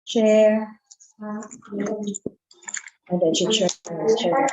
Share. Ada share.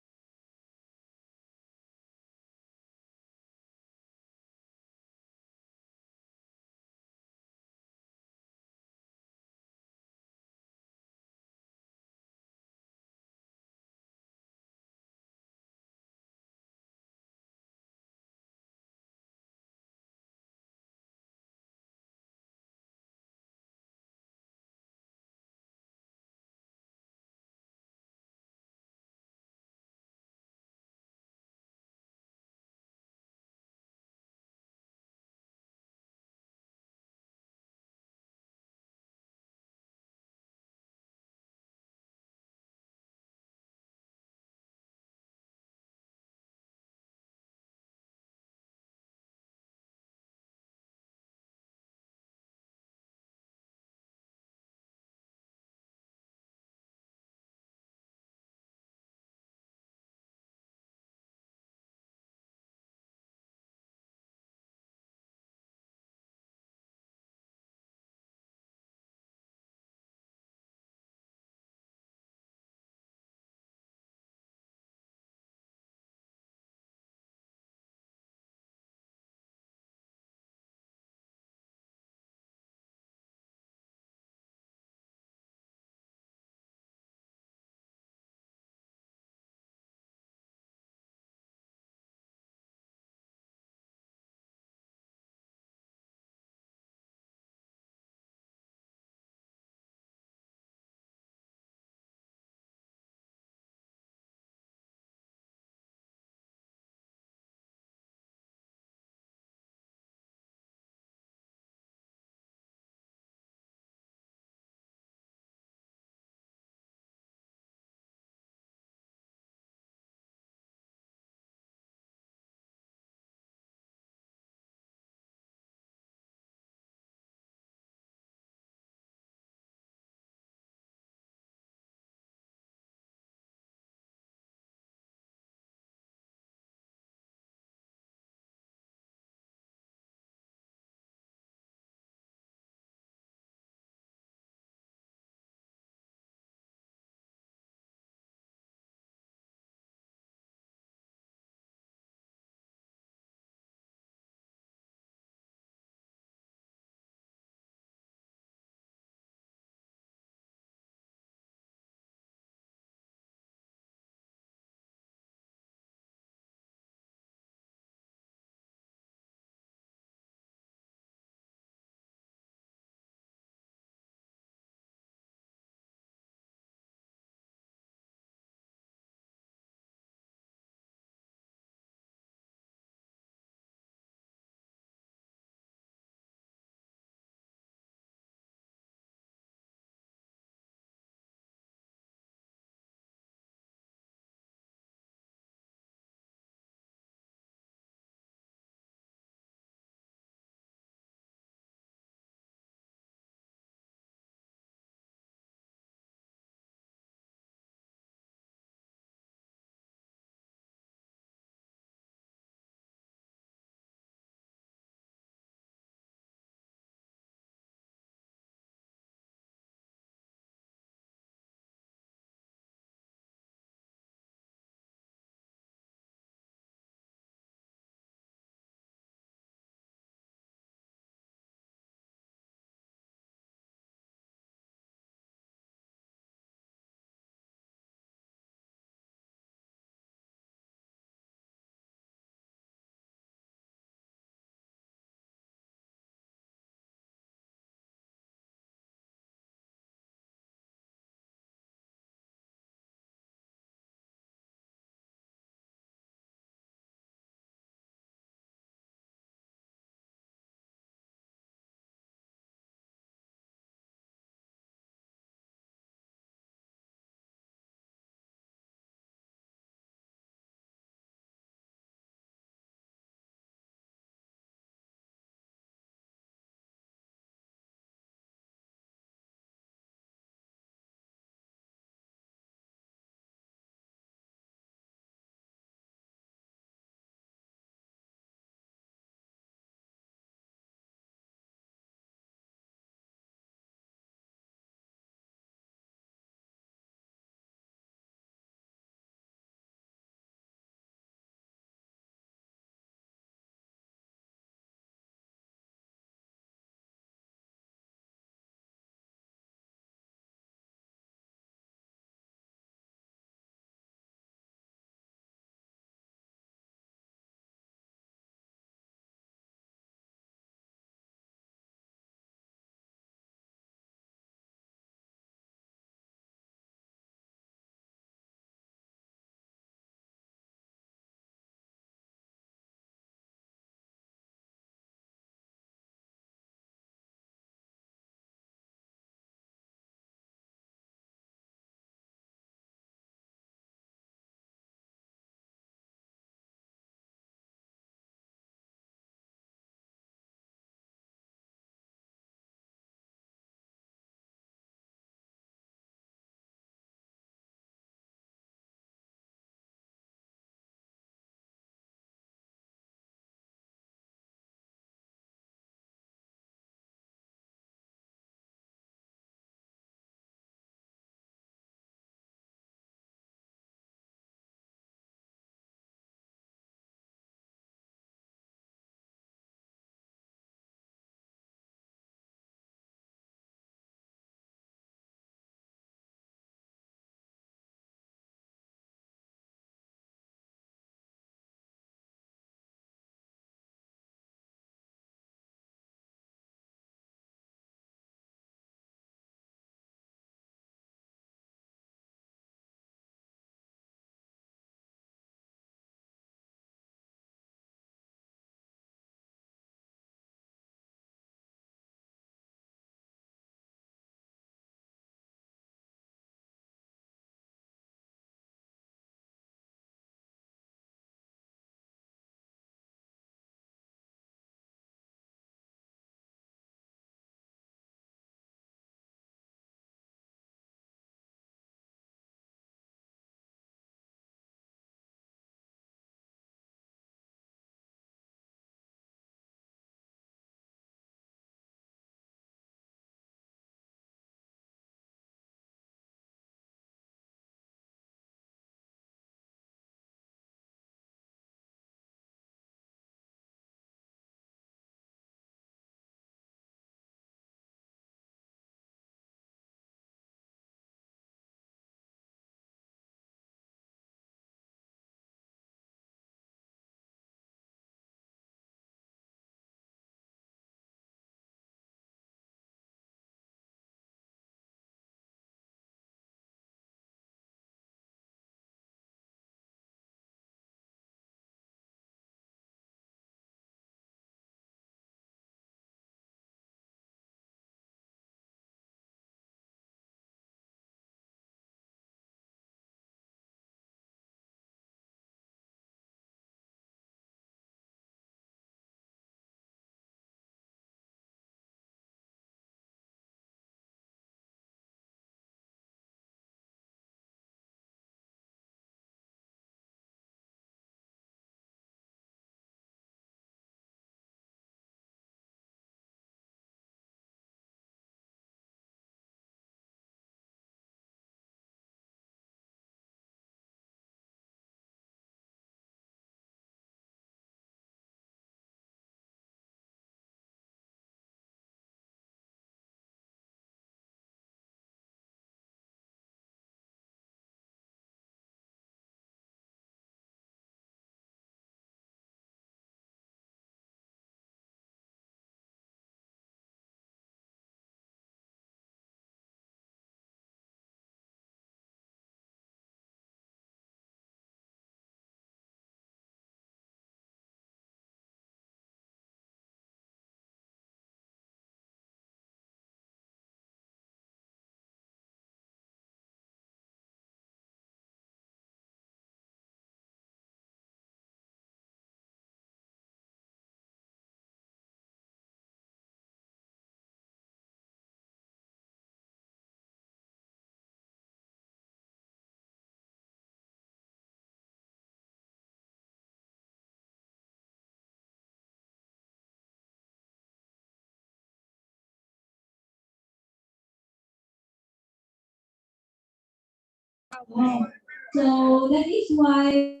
So that is why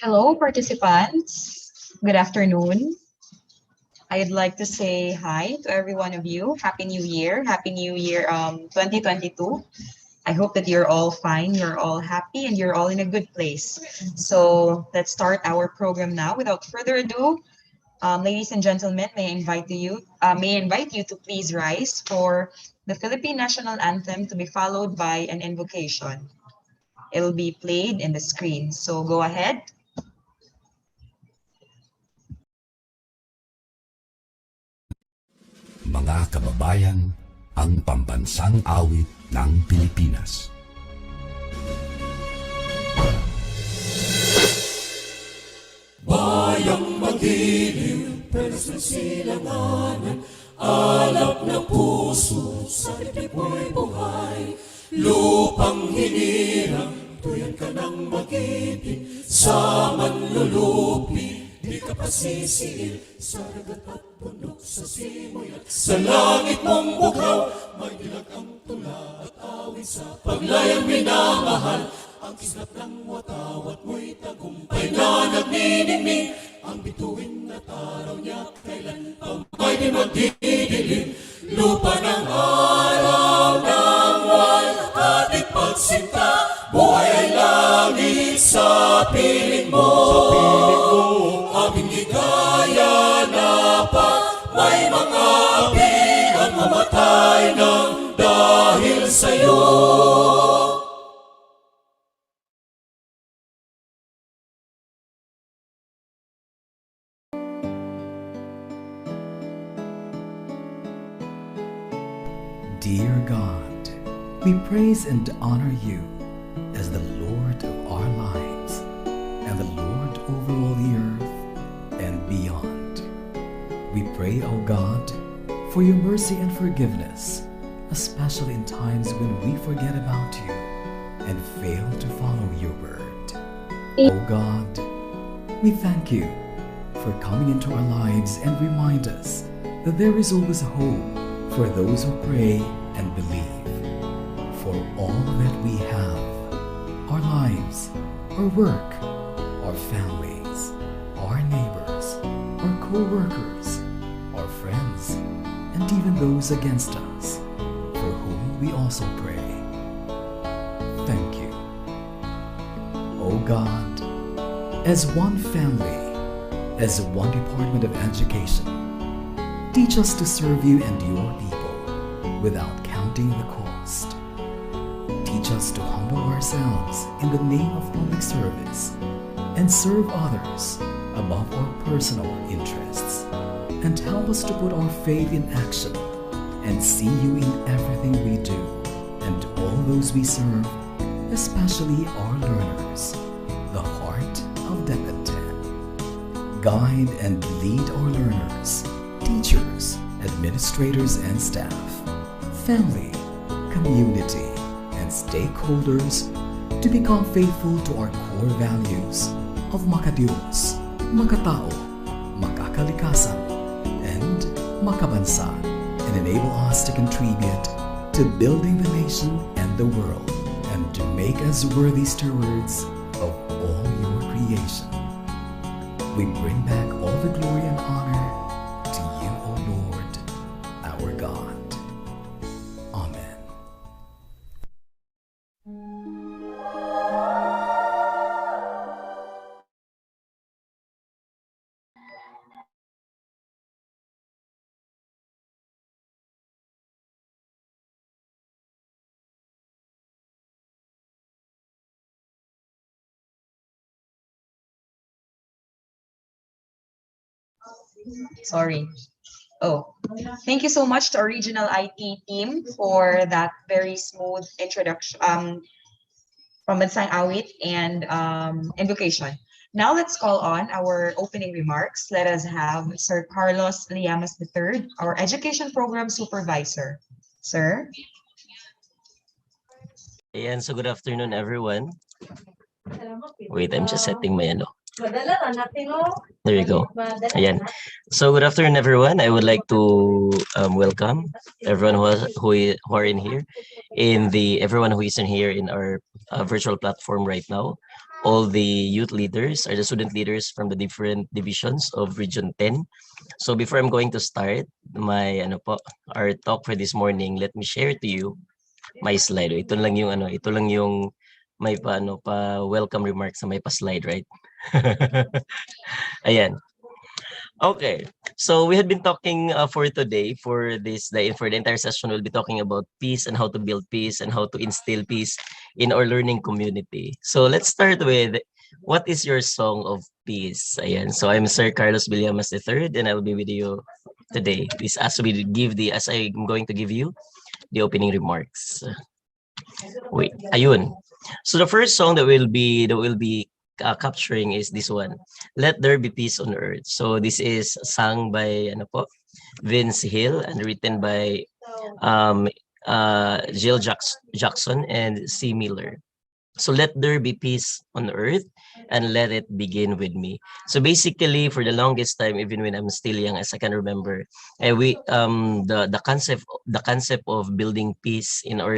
Hello, participants. Good afternoon. I'd like to say hi to every one of you. Happy New Year. Happy New Year 2022. I hope that you're all fine, you're all happy, and you're all in a good place. So let's start our program now. Without further ado, ladies and gentlemen, may I invite you to please rise for the Philippine National Anthem to be followed by an invocation. It'll be played in the screen. So go ahead. Mga kababayan, ang pambansang awit ng Pilipinas. Bayang magiliw, pero silanganan, alap na puso, sa dibdib mo'y buhay. Lupang hinirang, tuyan ka ng mag-ibig, sa manlulupi, di ka pasisiil, sa dagat at bundok, sa simoy at sa langit mong bughaw, may dilag ang tula at awit sa paglayang minamahal. Ang kislap ng watawat mo'y tagumpay na nagniningning, ang bituin at araw niya kailan pa may di magdidilim. Lupa ng araw ng walhati pagsinta, buhay ay langit sa piling mo. Aming ligaya na pa may mga api ang mamatay ng dahil sa'yo. Dear God, we praise and honor you as the Lord of our lives and the Lord over all the earth and beyond. We pray, O God, for your mercy and forgiveness, especially in times when we forget about you and fail to follow your word. O God, we thank you for coming into our lives and remind us that there is always hope for those who pray and believe. For all that we have, our lives, our work, our families, our neighbors, our co-workers, our friends, and even those against us, for whom we also pray. Thank you. O God, as one family, as one Department of Education, teach us to serve you and your people without counting the cost. Teach us to humble ourselves in the name of public service and serve others above our personal interests. And help us to put our faith in action and see you in everything we do and all those we serve, especially our learners, the heart of DepEd 10. Guide and lead our learners, teachers, administrators and staff, family, community, and stakeholders to become faithful to our core values of makadiyos, makatao, makakalikasan, and makabansa, and enable us to contribute to building the nation and the world, and to make us worthy stewards of all your creation. We bring back all the glory and honor to you, O Lord, our God. Amen. Sorry. Oh, thank you so much to our regional IT team for that very smooth introduction from Bansang Awit and invocation. Now let's call on our opening remarks. Let us have Sir Carlos Liamas III, our Education Program Supervisor. Sir? Ayan, so good afternoon everyone. Wait, I'm just setting my ano. There you go. Ayan. So good afternoon, everyone. I would like to welcome everyone who are in here, everyone who is in here in our virtual platform right now. All the youth leaders or the student leaders from the different divisions of Region 10. So before I'm going to start our talk for this morning, let me share to you my slide. Ito lang yung may pa welcome remarks na may pa slide, right? Ayan. Okay, so we had been talking for today, for the entire session, we'll be talking about peace and how to build peace and how to instill peace in our learning community. So let's start with, what is your song of peace? Ayan, so I'm Sir Carlos Villamas III, and I will be with you today. As I'm going to give you the opening remarks. Wait, ayun. So the first song that we'll be capturing is this one, Let There Be Peace on Earth. So this is sung by Vince Hill and written by Jill Jackson and C. Miller. So let there be peace on earth and let it begin with me. So basically, for the longest time, even when I'm still young, as I can remember, the concept of building peace in our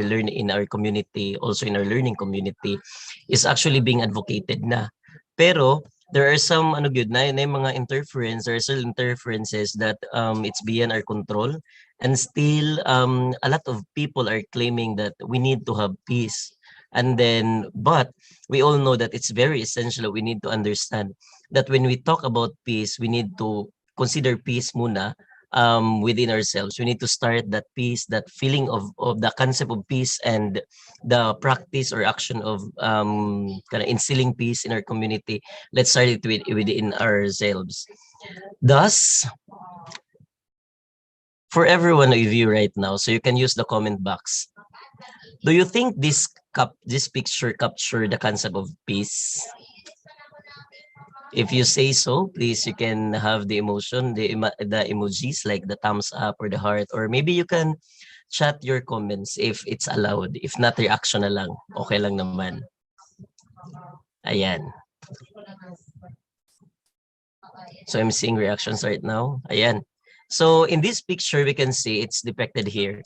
community, also in our learning community, is actually being advocated na. Pero there are some mga interference, there are certain interferences that it's beyond our control, and still a lot of people are claiming that we need to have peace. And then, but we all know that it's very essential. We need to understand that when we talk about peace, we need to consider peace muna within ourselves. We need to start that peace, that feeling of the concept of peace and the practice or action of kind of instilling peace in our community. Let's start it within ourselves. Thus, for every one of you right now, so you can use the comment box. Do you think this picture capture the concept of peace? If you say so, please, you can have the emotion, the emojis like the thumbs up or the heart, or maybe you can chat your comments if it's allowed. If not, reaction na lang. Okay lang naman. Ayan. So I'm seeing reactions right now. Ayan. So in this picture, we can see it's depicted here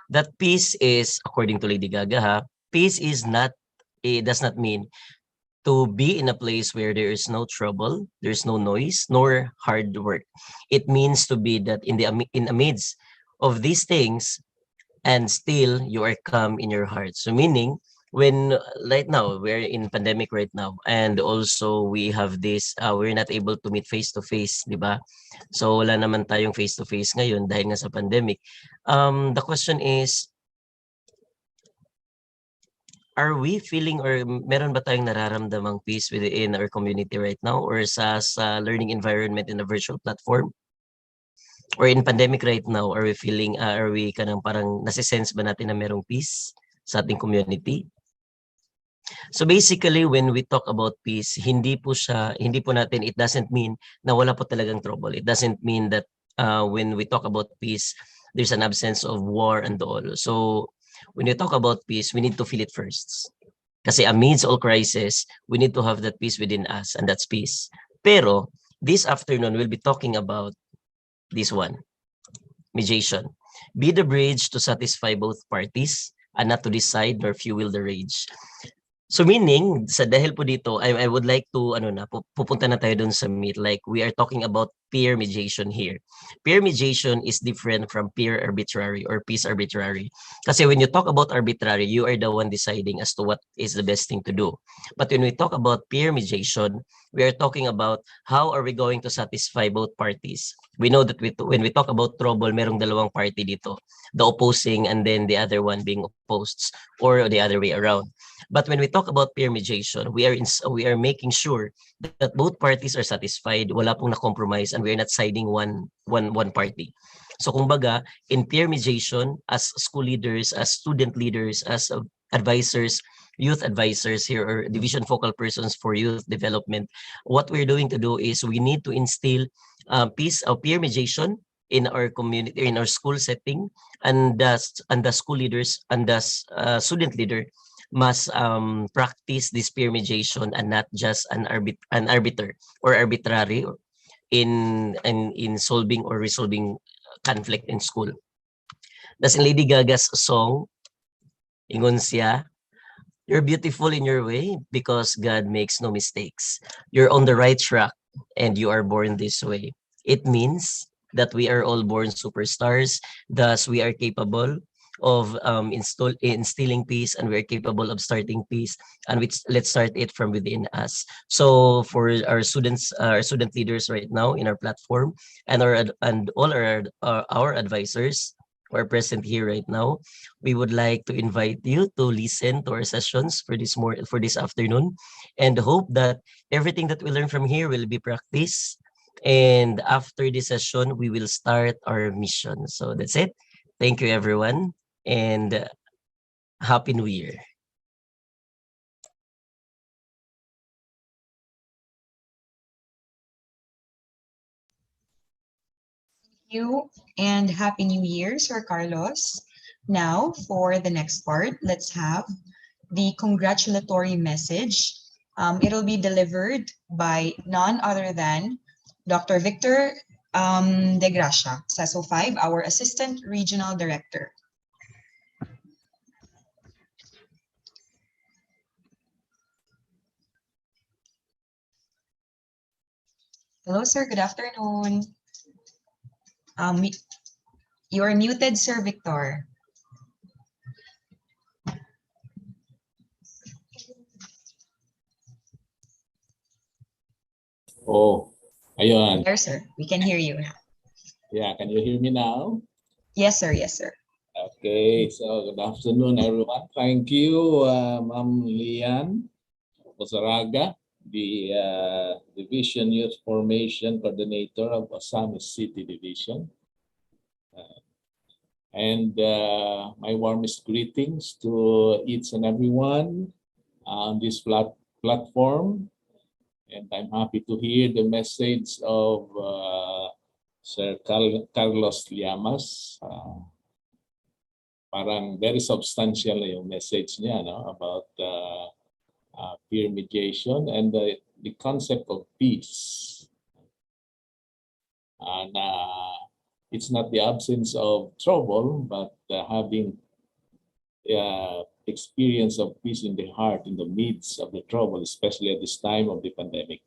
that peace is, according to Lady Gaga, peace is not, it does not mean to be in a place where there is no trouble, there's no noise, nor hard work. It means to be that in the midst of these things, and still you are calm in your heart. So meaning, when right now we're in pandemic right now, and also we have this we're not able to meet face to face, di ba? So wala naman tayong face to face ngayon dahil nga sa pandemic. The question is, are we feeling, or meron ba tayong nararamdamang peace within our community right now, or sa learning environment in a virtual platform? Or in pandemic right now, are we feeling, are we kanang parang nasisense ba natin na merong peace sa ating community? So basically, when we talk about peace, hindi po natin, it doesn't mean na wala po talagang trouble. It doesn't mean that when we talk about peace, there's an absence of war and all. So when we talk about peace, we need to feel it first. Kasi amidst all crisis, we need to have that peace within us, and that's peace. Pero this afternoon, we'll be talking about this one, mediation. Be the bridge to satisfy both parties and not to decide nor fuel the rage. So meaning, dahil po dito, I would like to, pupunta na tayo dun sa meat. Like, we are talking about peer mediation here. Peer mediation is different from peer arbitrary or peace arbitrary. Kasi when you talk about arbitrary, you are the one deciding as to what is the best thing to do. But when we talk about peer mediation, we are talking about how are we going to satisfy both parties. We know that when we talk about trouble, merong dalawang party dito. The opposing and then the other one being opposed, or the other way around. But when we talk about peer mediation, we are making sure that both parties are satisfied, wala pong na-compromise, and we are not siding one party. So kumbaga, in peer mediation, as school leaders, as student leaders, as advisors, youth advisors here, or division focal persons for youth development, what we're doing to do is we need to instill peace of peer mediation in our community, in our school setting, and the school leaders and the student leader must practice this peer mediation and not just an arbiter or arbitrary in solving or resolving conflict in school. That's in Lady Gaga's song, ingon siya, "You're beautiful in your way because God makes no mistakes. You're on the right track and you are born this way." It means that we are all born superstars, thus we are capable of instilling peace, and we are capable of starting peace, and let's start it from within us. So for our students, our student leaders right now in our platform, and all our advisors who are present here right now, we would like to invite you to listen to our sessions for this afternoon, and hope that everything that we learn from here will be practiced. And after this session, we will start our mission. So that's it. Thank you, everyone, and Happy New Year. You and Happy New Year, Sir Carlos. Now, for the next part, let's have the congratulatory message. It'll be delivered by none other than Dr. Victor De Gracia, SESO 5, our Assistant Regional Director. Hello, sir. Good afternoon. You are muted, Sir Victor. Oh, ayun. There, sir. We can hear you now. Yeah, can you hear me now? Yes, sir. Yes, sir. Okay, so good afternoon, everyone. Thank you, Ma'am Lian Osaraga, the Division Youth Formation Coordinator of Osamis City Division. And my warmest greetings to each and everyone on this platform. And I'm happy to hear the message of Sir Carlos Llamas. Parang very substantial yung message niya, no, about peer mediation and the concept of peace. And it's not the absence of trouble, but having experience of peace in the heart in the midst of the trouble, especially at this time of the pandemic.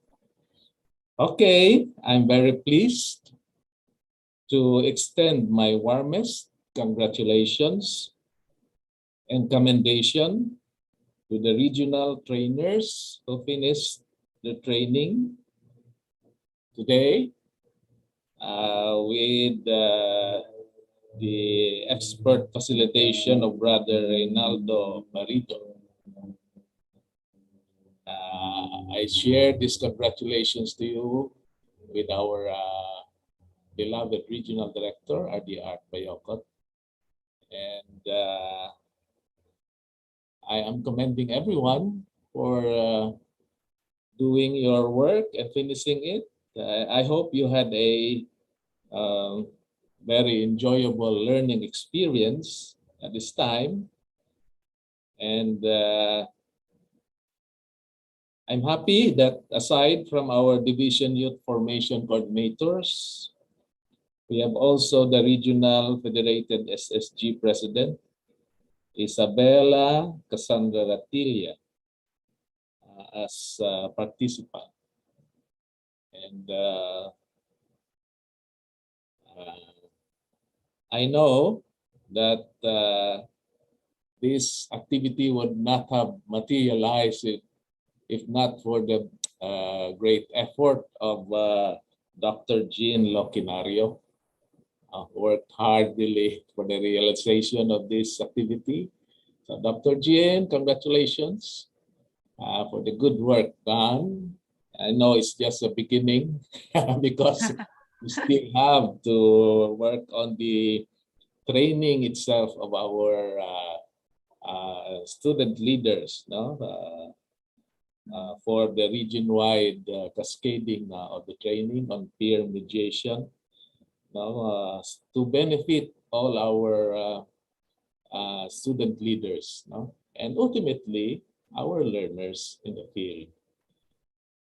Okay, I'm very pleased to extend my warmest congratulations and commendation to the regional trainers who finished the training today with the expert facilitation of Brother Reynaldo Marito. I share these congratulations to you with our beloved Regional Director, R.D. Art Bayokot. And I am commending everyone for doing your work and finishing it. I hope you had a very enjoyable learning experience at this time. And I'm happy that aside from our Division Youth Formation Coordinators, we have also the Regional Federated SSG President, Isabella Cassandra Ratilla, as a participant. And I know that this activity would not have materialized if not for the great effort of Dr. Jean Locinario, worked hardly for the realization of this activity. So Dr. Jean, congratulations for the good work done. I know it's just a beginning because we still have to work on the training itself of our student leaders, no? For the region-wide cascading of the training on peer mediation, no? To benefit all our student leaders, no? and ultimately our learners in the field.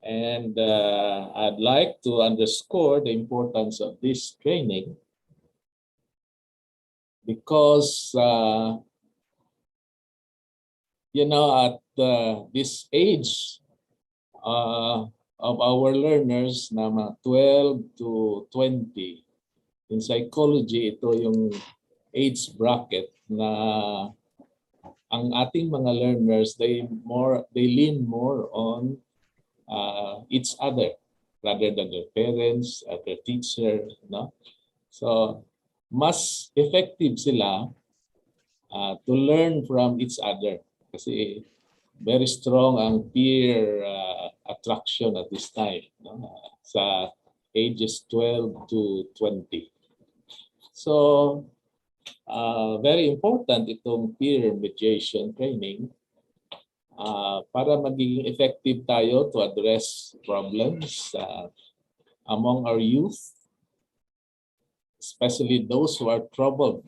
And I'd like to underscore the importance of this training because, at this age of our learners na mga 12 to 20, in psychology, ito yung age bracket na ang ating mga learners, they lean more on each other rather than their parents, their teacher, no? So mas effective sila to learn from each other kasi very strong ang peer attraction at this time, no? Sa ages 12 to 20. So very important itong peer mediation training para magiging effective tayo to address problems among our youth, especially those who are troubled,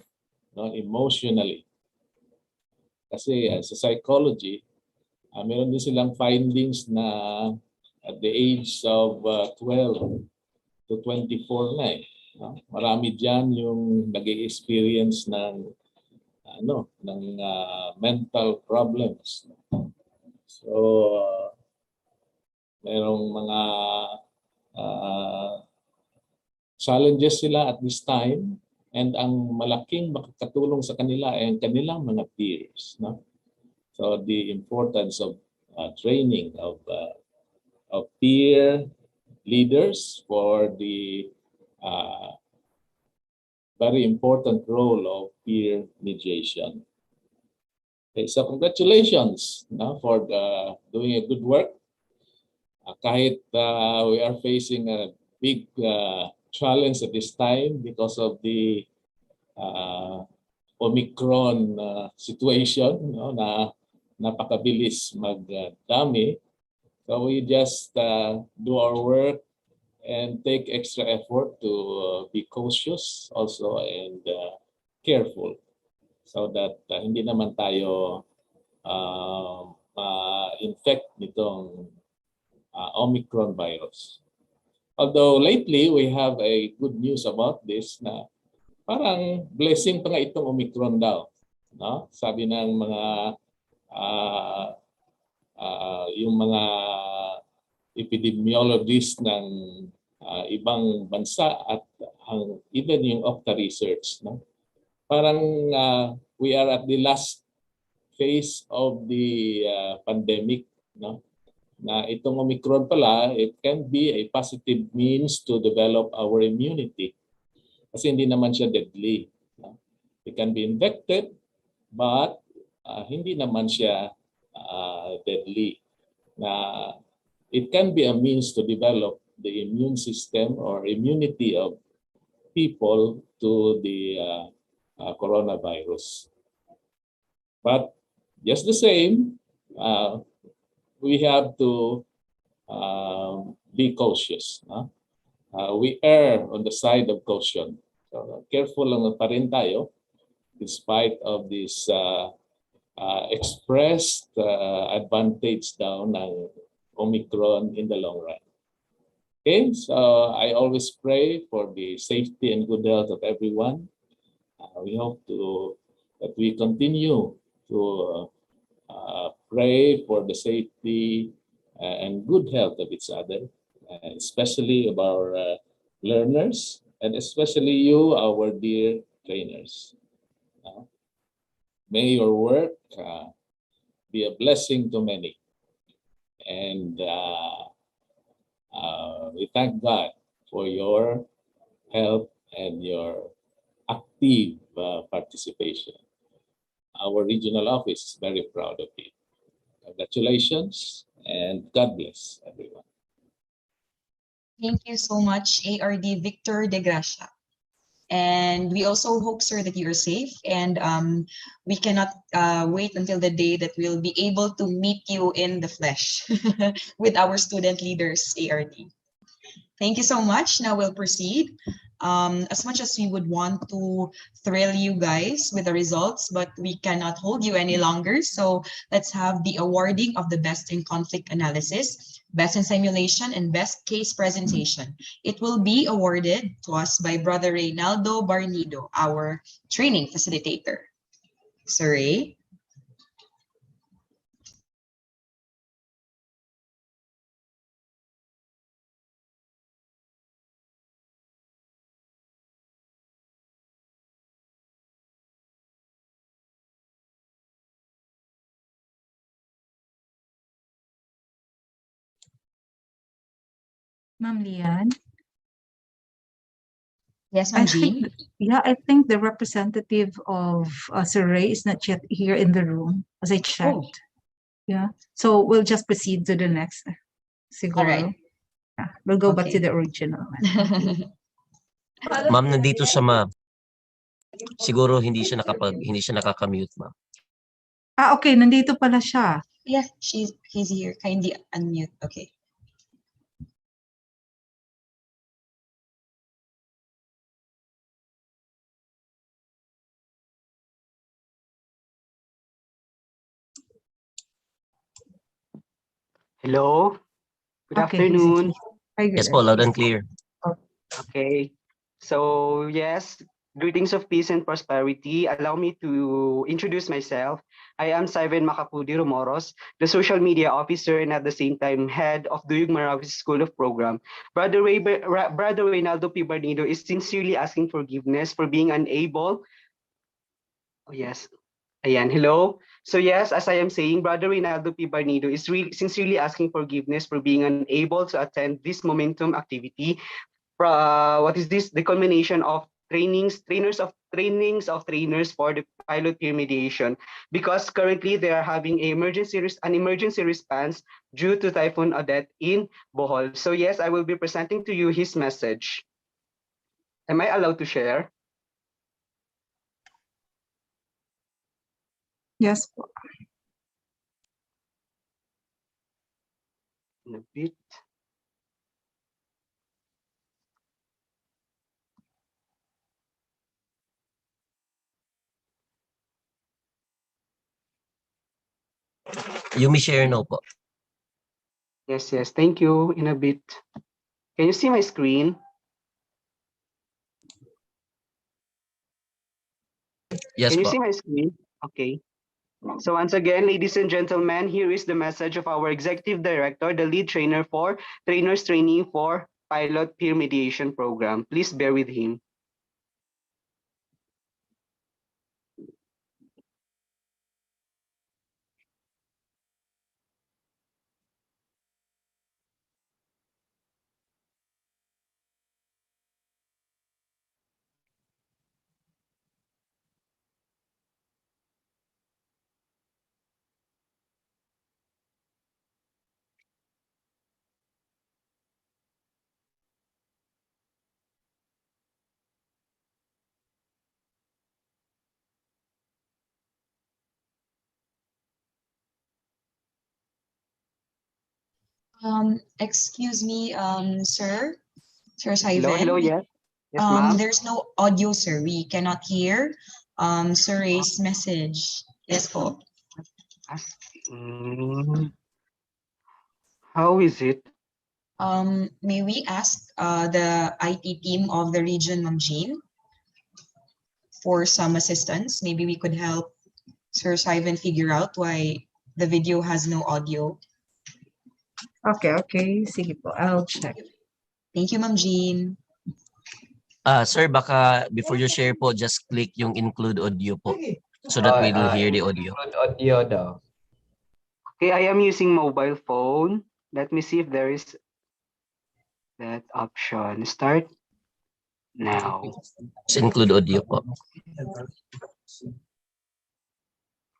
no, emotionally. Kasi sa psychology, meron din silang findings na at the age of 12 to 24 na eh. No? Marami diyan yung nag-experience ng mental problems. So merong mga challenges sila at this time, and ang malaking makakatulong sa kanila ay ang kanilang mga peers, no? So the importance of training of peer leaders for the very important role of peer mediation. Okay, so congratulations, no, for doing a good work. Kahit we are facing a big challenge at this time because of the Omicron situation, no, na napakabilis magdami. So we just do our work and take extra effort to be cautious also and careful so that hindi naman tayo ma-infect nitong Omicron virus. Although lately we have a good news about this na parang blessing pa nga itong Omicron daw, no? Sabi ng mga yung mga epidemiologists ng ibang bansa at even yung Octa Research, no? Parang we are at the last phase of the pandemic, no? Na itong Omicron pala, it can be a positive means to develop our immunity. Kasi hindi naman siya deadly. No? It can be infected, but hindi naman siya deadly. Na it can be a means to develop the immune system or immunity of people to the coronavirus. But just the same, we have to be cautious. No? We err on the side of caution. So careful lang pa rin tayo despite of this expressed advantage daw ng Omicron in the long run. Okay, so I always pray for the safety and good health of everyone. We hope that we continue to pray for the safety and good health of each other, especially of our learners, and especially you, our dear trainers. May your work be a blessing to many. And we thank God for your help and your active participation. Our regional office is very proud of you. Congratulations and God bless everyone. Thank you so much, ARD Victor De Gracia. And we also hope, sir, that you are safe, and we cannot wait until the day that we'll be able to meet you in the flesh with our student leaders, ARD. Thank you so much. Now we'll proceed As much as we would want to thrill you guys with the results, but we cannot hold you any longer. So let's have the awarding of the best in conflict analysis, best in simulation, and best case presentation. It will be awarded to us by Brother Reynaldo Barnido, our training facilitator. Sir Ray. Ma'am Lian, Yes, I Ma'am think, Jean. yeah, I think the representative of Sir Ray is not yet here in the room, as I checked. Oh. Yeah, so we'll just proceed to the next, All siguro. right. Yeah, we'll go back to Okay. the original. Ma'am, nandito siya, ma'am. Siguro hindi siya nakakamute, ma'am. Okay, nandito pala siya. Yeah, he's here. Kindly unmute. Okay. Hello, good Okay, he's afternoon. here. Yes po, loud and clear. Okay, so yes, greetings of peace and prosperity. Allow me to introduce myself. I am Simon Makapudi Romoros, the social media officer and at the same time head of Duyug Marawi School of Program. Brother Reynaldo P. Barnido is sincerely asking forgiveness for being unable. Oh yes. Ayan, hello. So yes, as I am saying, Brother Reynaldo P. Barnido is really sincerely asking forgiveness for being unable to attend this momentum activity. What is this? The culmination of trainings of trainers for the pilot peer mediation, because currently they are having an emergency response due to Typhoon Odette in Bohol. So yes, I will be presenting to you his message. Am I allowed to share? Yes. In a bit. You may share now po. Yes, thank you. In a bit. Can you see my screen? Yes Can you po. see my screen? Okay. So once again, ladies and gentlemen, here is the message of our executive director, the lead trainer for trainers training for pilot peer mediation program. Please bear with him. Excuse me, Sir Hello, Simon. yes. Yes, ma'am. There's no audio, sir. We cannot hear Sir Ray's message. Yes po. How is it? May we ask the IT team of the region, Ma'am Jean, for some assistance? Maybe we could help Sir Simon figure out why the video has no audio. Okay. Sige po, I'll check. Thank you, Ma'am Jean. Sir, baka before you share po, just click yung include audio po so that we will hear the audio. Include audio daw. Okay, I am using mobile phone. Let me see if there is that option. Start now. Just include audio po.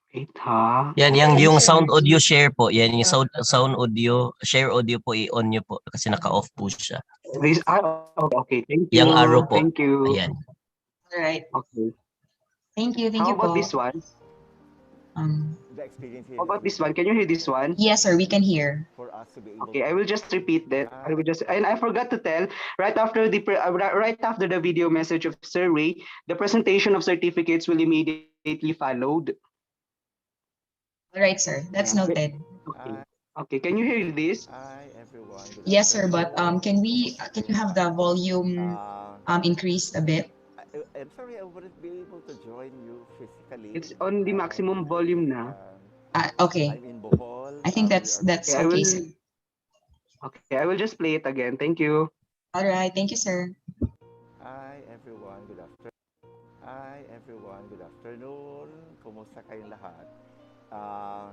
Wait, ha? Yan, yung sound audio share po. Yan, yung sound audio, share audio po, i-on nyo po kasi naka-off po siya. This, okay, thank you. Yung arrow po. Thank you. Ayan. All right. Okay. Thank you How po. about this one? The experience here How has about been this one? very Can you hear this difficult one? Yes, sir, we can hear. for us to be able Okay, to I will help. just repeat that. I will I just, and I forgot to tell, right after the video message of Sir Ray, the presentation of certificates will immediately followed. All right, sir. That's Yeah. noted. Okay. I Okay. Can you hear this? Hi everyone, good Yes, sir, but afternoon. Kumusta can you kayong have the lahat? volume increased a bit? I'm sorry I wouldn't be able to join you physically It's on the maximum today. volume na. Okay. I'm in Bohol. I think We are that's Okay, I okay, will. sir. Okay, I will just play it again. Thank you. All right. Thank you, sir. Hi everyone, good afternoon. Hi everyone, good afternoon. Kumusta kayong lahat? Uh,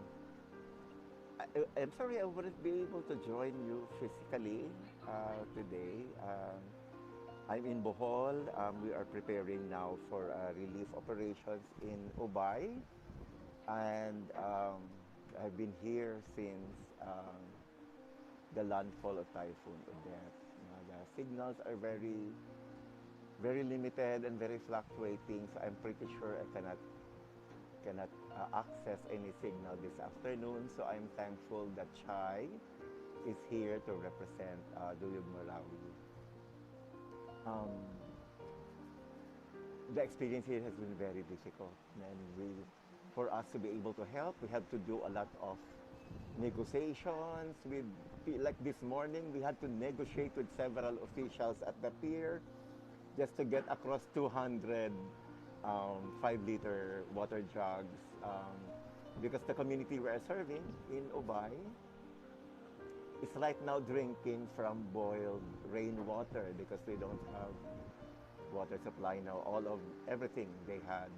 I'm sorry I wouldn't be able to join you physically today. I'm in Bohol. We are preparing now for relief operations in Ubay. And I've been here since the landfall of Typhoon Odette. The signals are very limited and very fluctuating, so I'm pretty sure I cannot access any signal this afternoon. So I'm thankful that Chai is here to represent Duyug Marawi. The experience here has been very difficult, and for us to be able to help, we have to do a lot of negotiations with, like this morning, we had to negotiate with several officials at the pier just to get across 200 5-liter water jugs because the community we are serving in Ubay is right now drinking from boiled rainwater because they don't have water supply now. Everything they had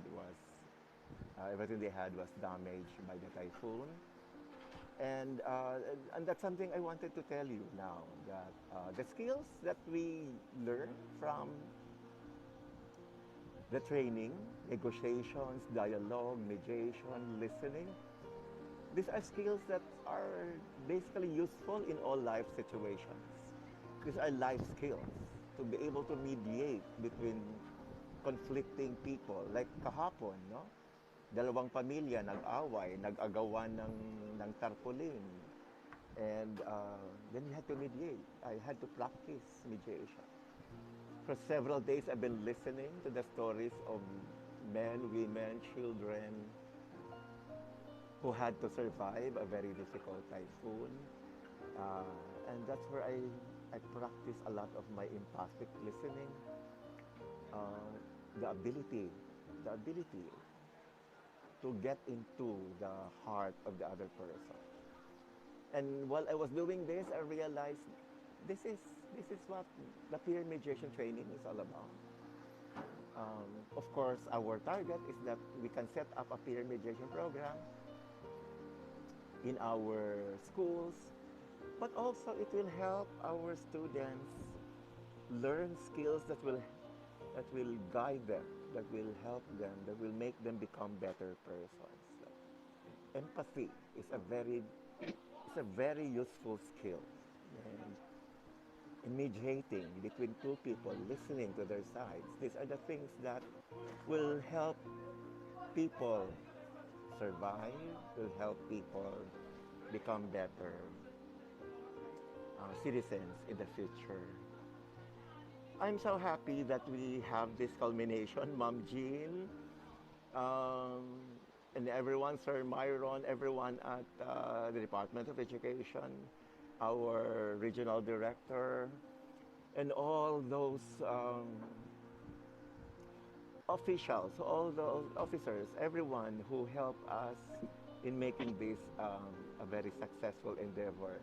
was damaged by the typhoon. And that's something I wanted to tell you now, that the skills that we learn from the training, negotiations, dialogue, mediation, listening, these are skills that are basically useful in all life situations. These are life skills to be able to mediate between conflicting people. Like kahapon, no? Dalawang pamilya nag-away, nag-agawan ng tarpaulin. And then we had to mediate. I had to practice mediation. For several days, I've been listening to the stories of men, women, children who had to survive a very difficult typhoon. And that's where I practice a lot of my empathic listening, the ability to get into the heart of the other person. And while I was doing this, I realized this is what the peer mediation training is all about. Of course, our target is that we can set up a peer mediation program in our schools, but also it will help our students learn skills that will guide them, that will help them, that will make them become better persons. Empathy is a very useful skill. And in mediating between two people, listening to their sides, these are the things that will help people survive, will help people become better citizens in the future. I'm so happy that we have this culmination, Ma'am Jean, um, and everyone, Sir Myron, everyone at the Department of Education, our regional director, and all those officials, all those officers, everyone who helped us in making this a very successful endeavor.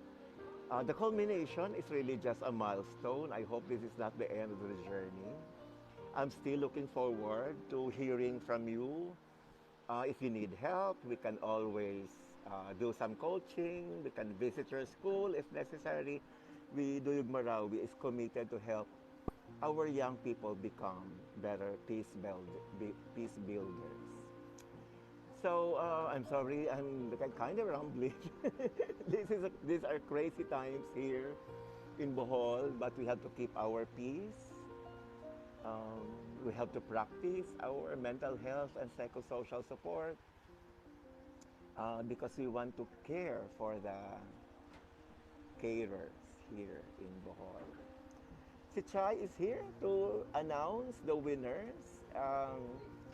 The culmination is really just a milestone. I hope this is not the end of the journey. I'm still looking forward to hearing from you. If you need help, we can always do some coaching. We can visit your school if necessary. Duyug Marawi is committed to help our young people become better peace builders. So I'm sorry, I'm kind of rambling. These are crazy times here in Bohol, but we have to keep our peace. We have to practice our mental health and psychosocial support. because we want to care for the caterers here in Bohol. Si Chai is here to announce the winners,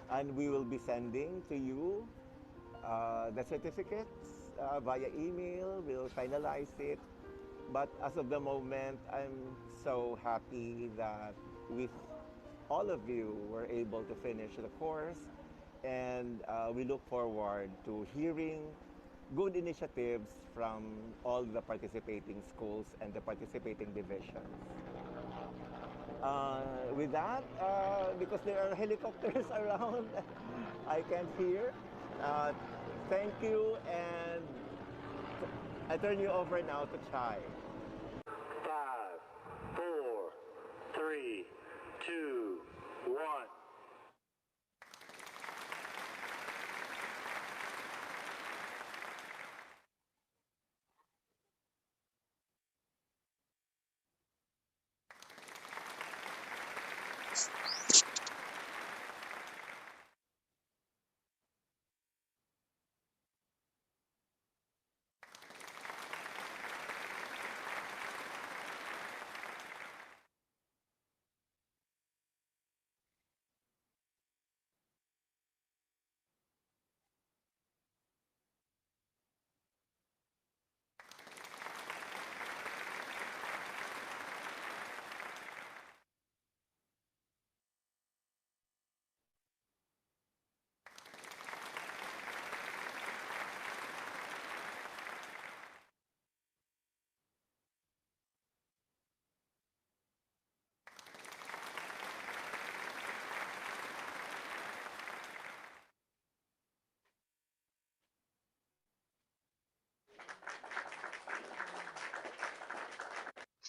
and we will be sending to you the certificates via email. We'll finalize it. But as of the moment, I'm so happy that with all of you were able to finish the course, and we look forward to hearing good initiatives from all the participating schools and the participating divisions. With that, because there are helicopters around, I can't hear. Uh, Thank you, and I turn you over now to Chai. 5, 4, 3, 2, 1.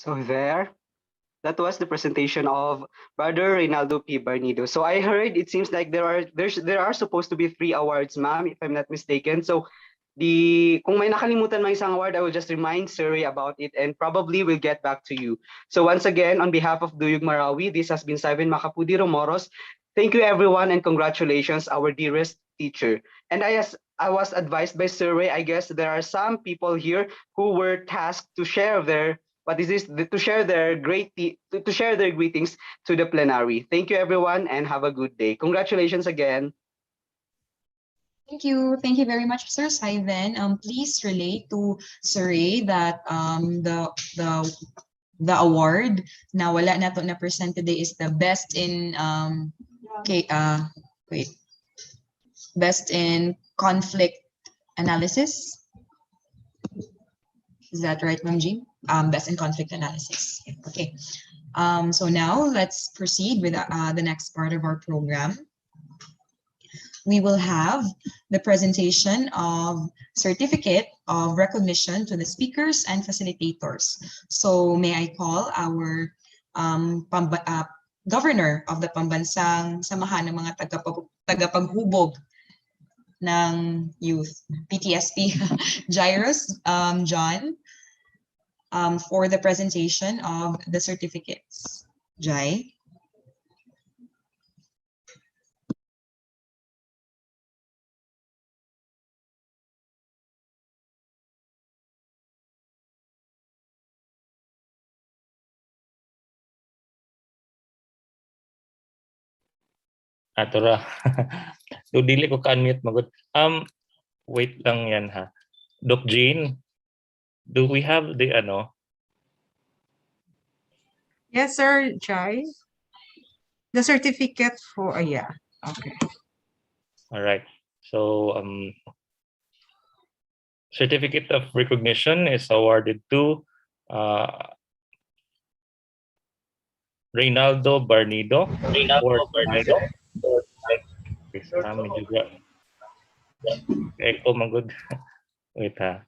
So there, that was the presentation of Brother Reynaldo P. Barnido. So I heard it seems like there are supposed to be 3 awards, ma'am, if I'm not mistaken. So kung may nakalimutan mang isang award, I will just remind Surrey about it and probably will get back to you. So once again, on behalf of Duyug Marawi, this has been Simon Makapudi Romoros. Thank you everyone and congratulations, our dearest teacher. And as I was advised by Surrey, I guess there are some people here who were tasked to share their to share their to share their greetings to the plenary. Thank you everyone and have a good day. Congratulations again. Thank you. Thank you very much, Sir Simon. Please relate to Sir Ray that the award na wala na to na present today is the best in best in conflict analysis. Is that right, Ma'am Jean? Best in conflict analysis. Okay. So now let's proceed with the next part of our program. We will have the presentation of certificate of recognition to the speakers and facilitators. So may I call our governor of the Pambansang Samahan ng mga tagapaghubog ng youth, PTSP, Jairus John, for the presentation of the certificates. Jai. Ato ra. Do dili ko ka-unmute magud. Wait lang yan ha. Doc Jean, do we have the ano? Yes, sir, Chai. The certificate for, yeah. Okay. All right. So certificate of recognition is awarded to Reynaldo Barnido for tonight. Kami juga. Echo magud. Wait ha.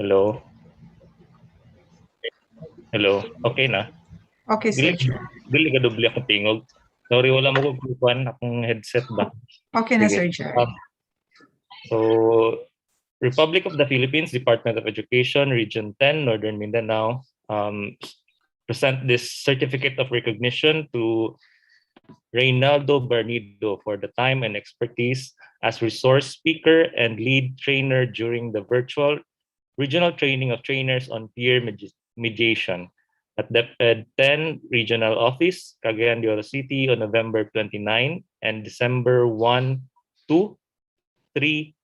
Hello. Hello. Okay na. Okay, sir. Dili ka doble ako tingog. Sorry, wala mo ko kuan akong headset ba. Okay na, sir, Chai. So, Republic of the Philippines, Department of Education, Region 10, Northern Mindanao, present this certificate of recognition to Reynaldo Barnido for the time and expertise as resource speaker and lead trainer during the virtual regional training of trainers on peer mediation at the 10 Regional Office, Cagayan de Oro City on November 29 and December 1, 2, 3,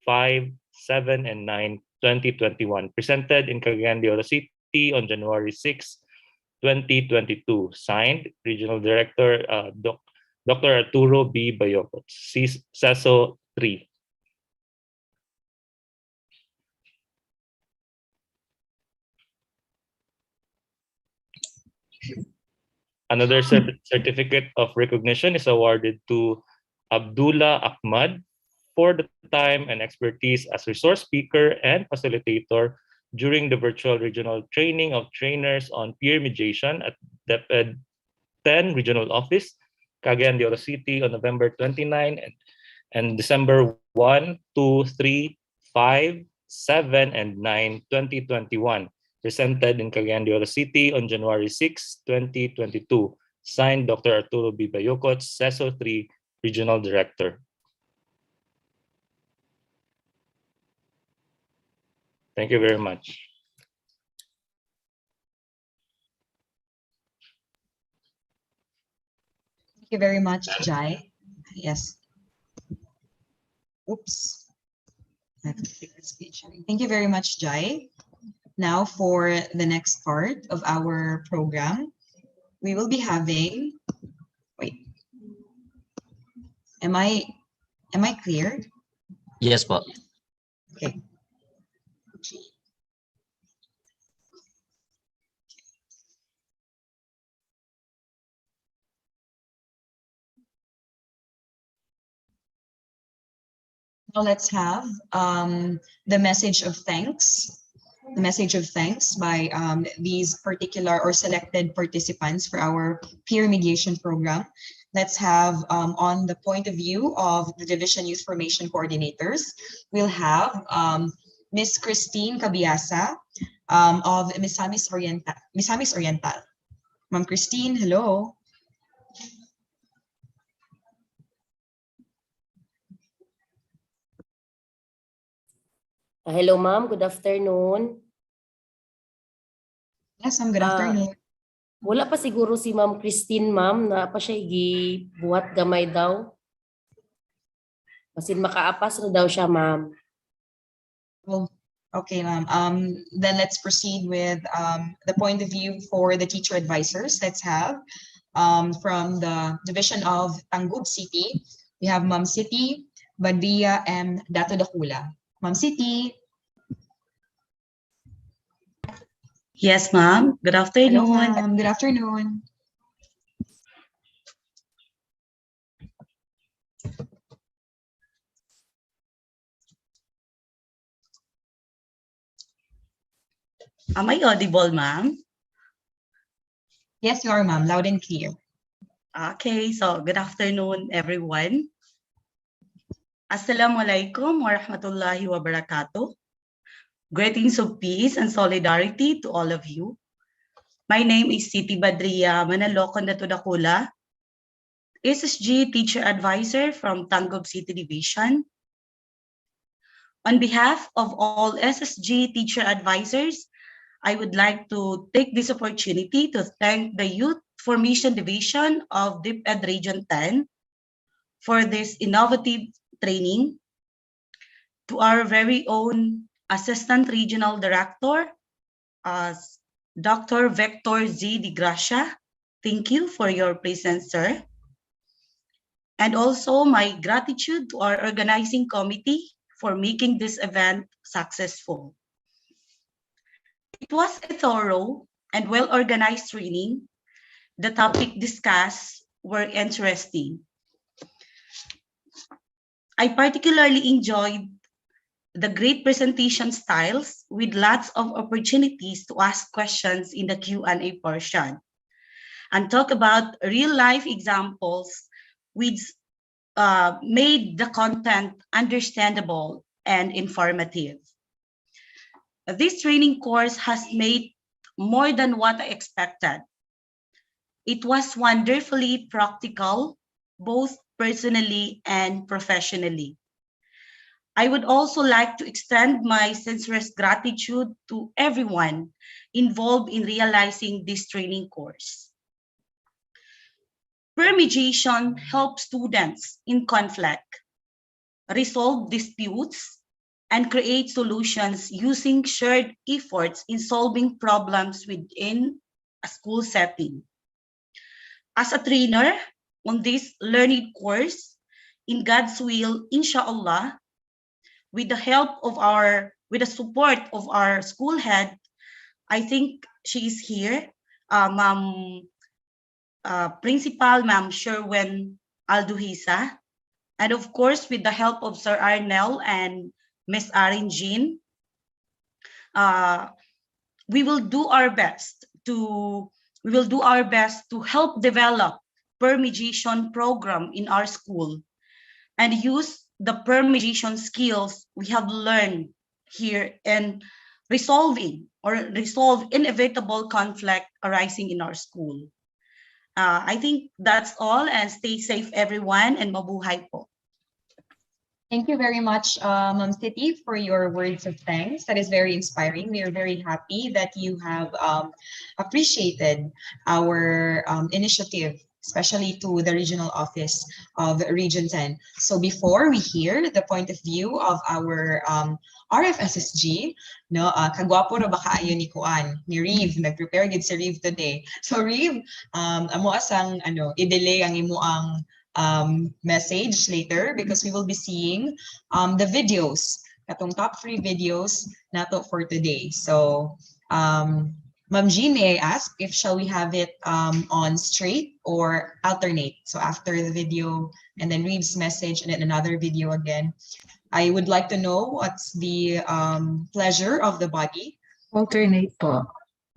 5, 7, and 9, 2021. Presented in Cagayan de Oro City on January 6, 2022. Signed, Regional Director Dr. Arturo B. Bayocot, CESO 3. Another certificate of recognition is awarded to Abdullah Ahmad for the time and expertise as resource speaker and facilitator during the virtual regional training of trainers on peer mediation at the 10 Regional Office, Cagayan de Oro City on November 29 and December 1, 2, 3, 5, 7, and 9, 2021. Presented in Cagayan de Oro City on January 6, 2022. Signed, Dr. Arturo B. Bayocot, CESO 3, Regional Director. Thank you very much. Thank you very much, Jai. Yes. Oops. I have to click the screen sharing. Thank you very much, Jai. Now for the next part of our program, we will be having, wait, am I clear? Yes po. Okay. Now let's have the message of thanks. The message of thanks by these particular or selected participants for our peer mediation program. Let's have on the point of view of the Division Youth Formation Coordinators, we'll have Miss Christine Cabiasa of Misamis Oriental. Ma'am Christine, hello. Hello, ma'am. Good afternoon. Yes, ma'am. Good afternoon. Wala pa siguro si Ma'am Christine, ma'am, na pa siya gibuhat gamay daw. Masin makaapas na daw siya, ma'am. Well, okay, ma'am. Then let's proceed with the point of view for the teacher advisors. Let's have from the Division of Tangub City, we have Ma'am City, Badia, and Dato Dakula. Ma'am City. Yes, ma'am. Good afternoon. Hello, ma'am. Good afternoon. Am I audible, ma'am? Yes, you are, ma'am. Loud and clear. Okay, so good afternoon, everyone. Assalamualaikum warahmatullahi wabarakatuh. Greetings of peace and solidarity to all of you. My name is Siti Badria Manalokon Datudakula, SSG Teacher Advisor from Tangub City Division. On behalf of all SSG Teacher Advisors, I would like to take this opportunity to thank the Youth Formation Division of DepEd Region 10 for this innovative training. To our very own Assistant Regional Director, Dr. Vector Z. Di Gracia, thank you for your presence, sir. And also my gratitude to our organizing committee for making this event successful. It was a thorough and well-organized training. The topic discussed were interesting. I particularly enjoyed the great presentation styles with lots of opportunities to ask questions in the Q&A portion and talk about real-life examples which made the content understandable and informative. This training course has made more than what I expected. It was wonderfully practical, both personally and professionally. I would also like to extend my sincerest gratitude to everyone involved in realizing this training course. Mediation helps students in conflict resolve disputes and create solutions using shared efforts in solving problems within a school setting. As a trainer on this learning course, in God's will, inshallah, with the support of our school head, I think she is here, Ma'am Principal, Ma'am Sherwin Alduhisa, and of course, with the help of Sir Arnel and Miss Arin Jean, we will do our best to help develop mediation program in our school and use the mediation skills we have learned here in resolve inevitable conflict arising in our school. I think that's all, and stay safe everyone, and mabuhay po. Thank you very much, Ma'am City, for your words of thanks. That is very inspiring. We are very happy that you have appreciated our initiative, especially to the regional office of Region 10. So before we hear the point of view of our RFSSG, no, kagwapo ra ba kaayo ni Kuan, ni Reeve, nag-prepare gid si Reeve today. So Reeve, amo asang i-delay ang imo ang message later because we will be seeing the videos, katong top 3 videos nato for today. So Ma'am Jean, may I ask if shall we have it on straight or alternate? So after the video and then Reeve's message and then another video again. I would like to know what's the pleasure of the body. Alternate po.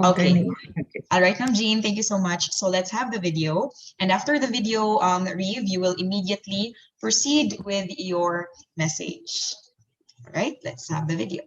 Okay. Okay. All right, Ma'am Jean, thank you so much. So let's have the video. And after the video, Reeve, you will immediately proceed with your message. All right, let's have the video.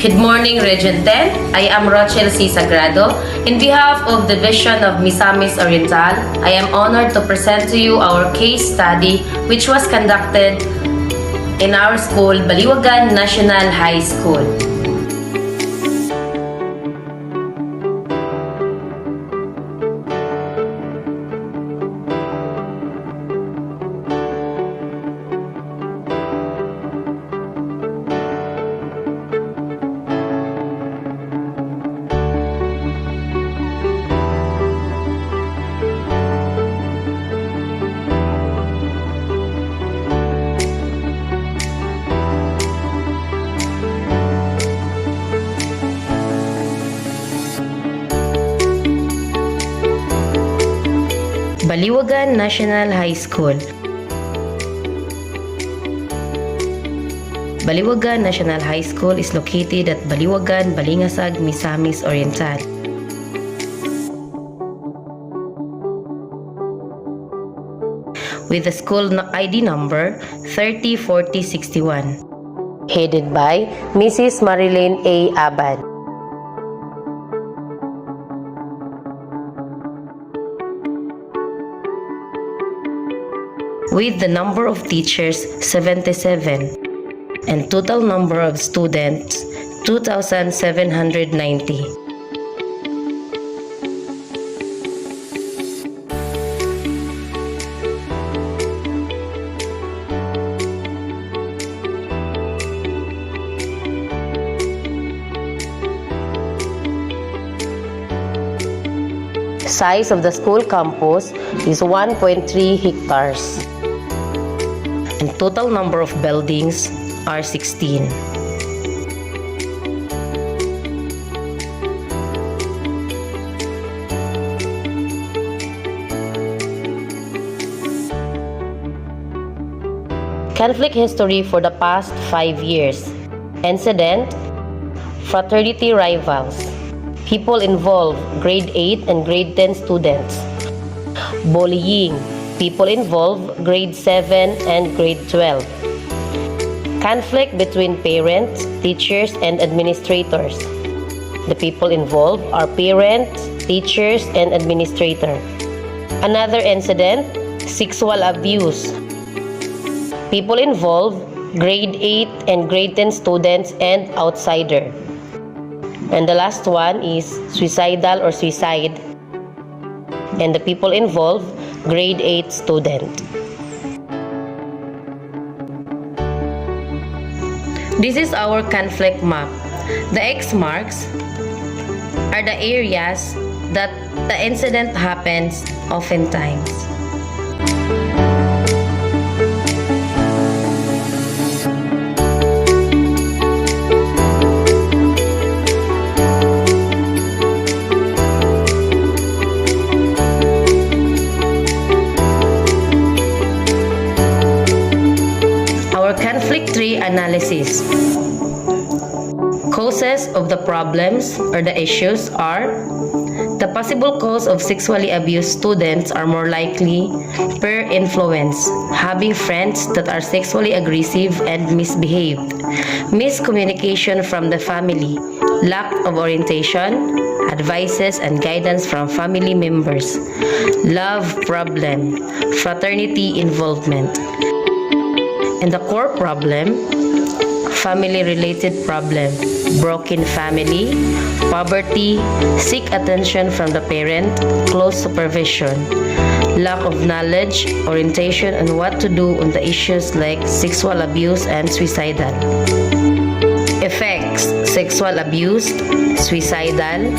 Good morning, Region 10. I am Rochelle C. Sagrado. In behalf of the Division of Misamis Oriental, I am honored to present to you our case study which was conducted in our school, Baliwagan National High School. Baliwagan National High School. Baliwagan National High School is located at Baliwagan, Balingasag, Misamis Oriental. With the school ID number 304061. Headed by Mrs. Marilyn A. Abad. With the number of teachers 77 and total number of students 2,790. Size of the school campus is 1.3 hectares. And total number of buildings are 16. Conflict history for the past 5 years. Incident: fraternity rivals. People involved, grade 8 and grade 10 students. Bullying. People involved, grade 7 and grade 12. Conflict between parents, teachers, and administrators. The people involved are parents, teachers, and administrator. Another incident, sexual abuse. People involved, grade 8 and grade 10 students and outsider. And the last one is suicidal or suicide. And the people involved, grade 8 student. This is our conflict map. The X marks are the areas that the incident happens oftentimes. Our conflict tree analysis. Causes of the problems or the issues are: the possible cause of sexually abused students are more likely peer influence, having friends that are sexually aggressive and misbehaved, miscommunication from the family, lack of orientation, advices and guidance from family members, love problem, fraternity involvement. And the core problem, family-related problem, broken family, poverty, seek attention from the parent, close supervision, lack of knowledge, orientation on what to do on the issues like sexual abuse and suicidal. Effects: sexual abuse, suicidal,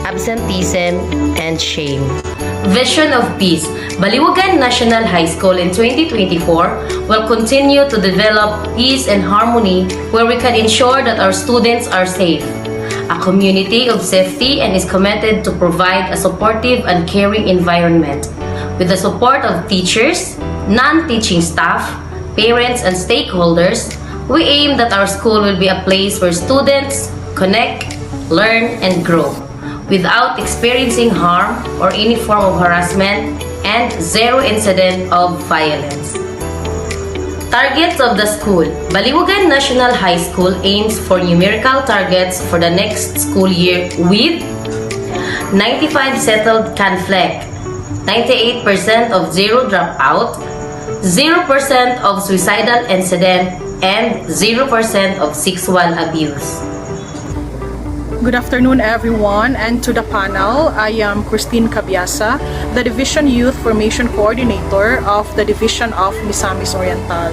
absenteeism, and shame. Vision of Peace. Baliwagan National High School in 2024 will continue to develop peace and harmony where we can ensure that our students are safe, a community of safety, and is committed to provide a supportive and caring environment. With the support of teachers, non-teaching staff, parents, and stakeholders, we aim that our school will be a place where students connect, learn, and grow without experiencing harm or any form of harassment, and zero incident of violence. Targets of the school. Baliwagan National High School aims for numerical targets for the next school year with 95 settled conflict, 98% of zero dropout, 0% of suicidal incident, and 0% of sexual abuse. Good afternoon, everyone, and to the panel. I am Christine Cabiasa, the Division Youth Formation Coordinator of the Division of Misamis Oriental.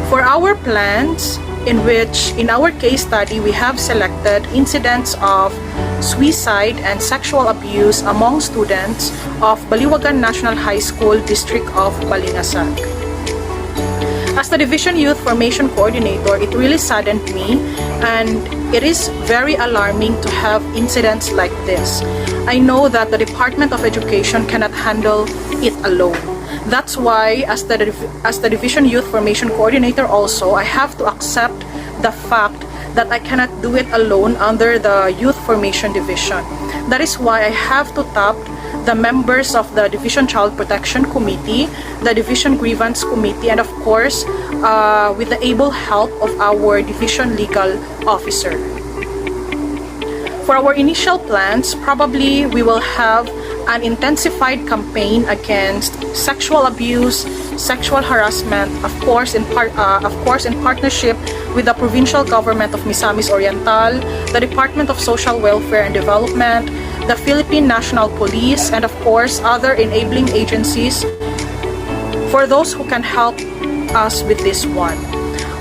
For our plans, in our case study, we have selected incidents of suicide and sexual abuse among students of Baliwagan National High School, District of Balingasag. As the Division Youth Formation Coordinator, it really saddened me, and it is very alarming to have incidents like this. I know that the Department of Education cannot handle it alone. That's why, as the Division Youth Formation Coordinator also, I have to accept the fact that I cannot do it alone under the Youth Formation Division. That is why I have to tap the members of the Division Child Protection Committee, the Division Grievance Committee, and of course, with the able help of our Division Legal Officer. For our initial plans, probably we will have an intensified campaign against sexual abuse, sexual harassment, of course in partnership with the Provincial Government of Misamis Oriental, the Department of Social Welfare and Development, the Philippine National Police, and of course other enabling agencies for those who can help us with this one.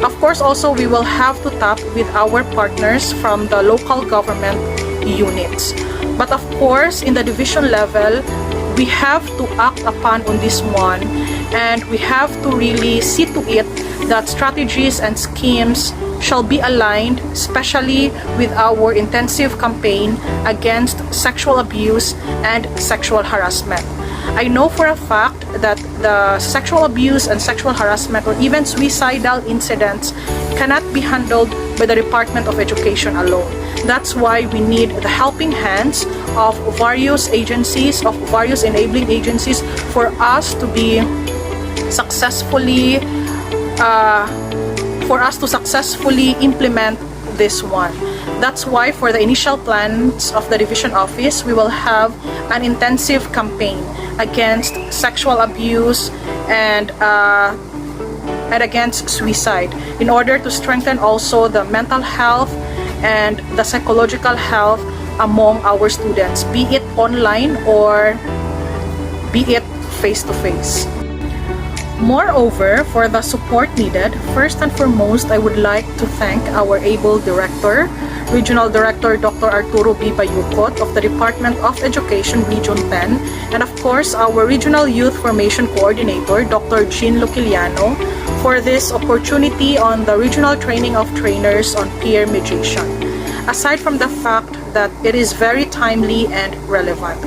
Of course, also we will have to tap with our partners from the local government units. But of course, in the division level, we have to act upon on this one, and we have to really see to it that strategies and schemes shall be aligned, especially with our intensive campaign against sexual abuse and sexual harassment. I know for a fact that the sexual abuse and sexual harassment or even suicidal incidents cannot be handled by the Department of Education alone. That's why we need the helping hands of various agencies, of various enabling agencies for us to be successfully implement this one. That's why for the initial plans of the division office, we will have an intensive campaign against sexual abuse and against suicide in order to strengthen also the mental health and the psychological health among our students, be it online or be it face-to-face. Moreover, for the support needed, first and foremost, I would like to thank our able director, Regional Director Dr. Arturo B. Bayukot of the Department of Education Region 10, and of course, our Regional Youth Formation Coordinator, Dr. Jean Luciliano, for this opportunity on the regional training of trainers on peer mediation. Aside from the fact that it is very timely and relevant.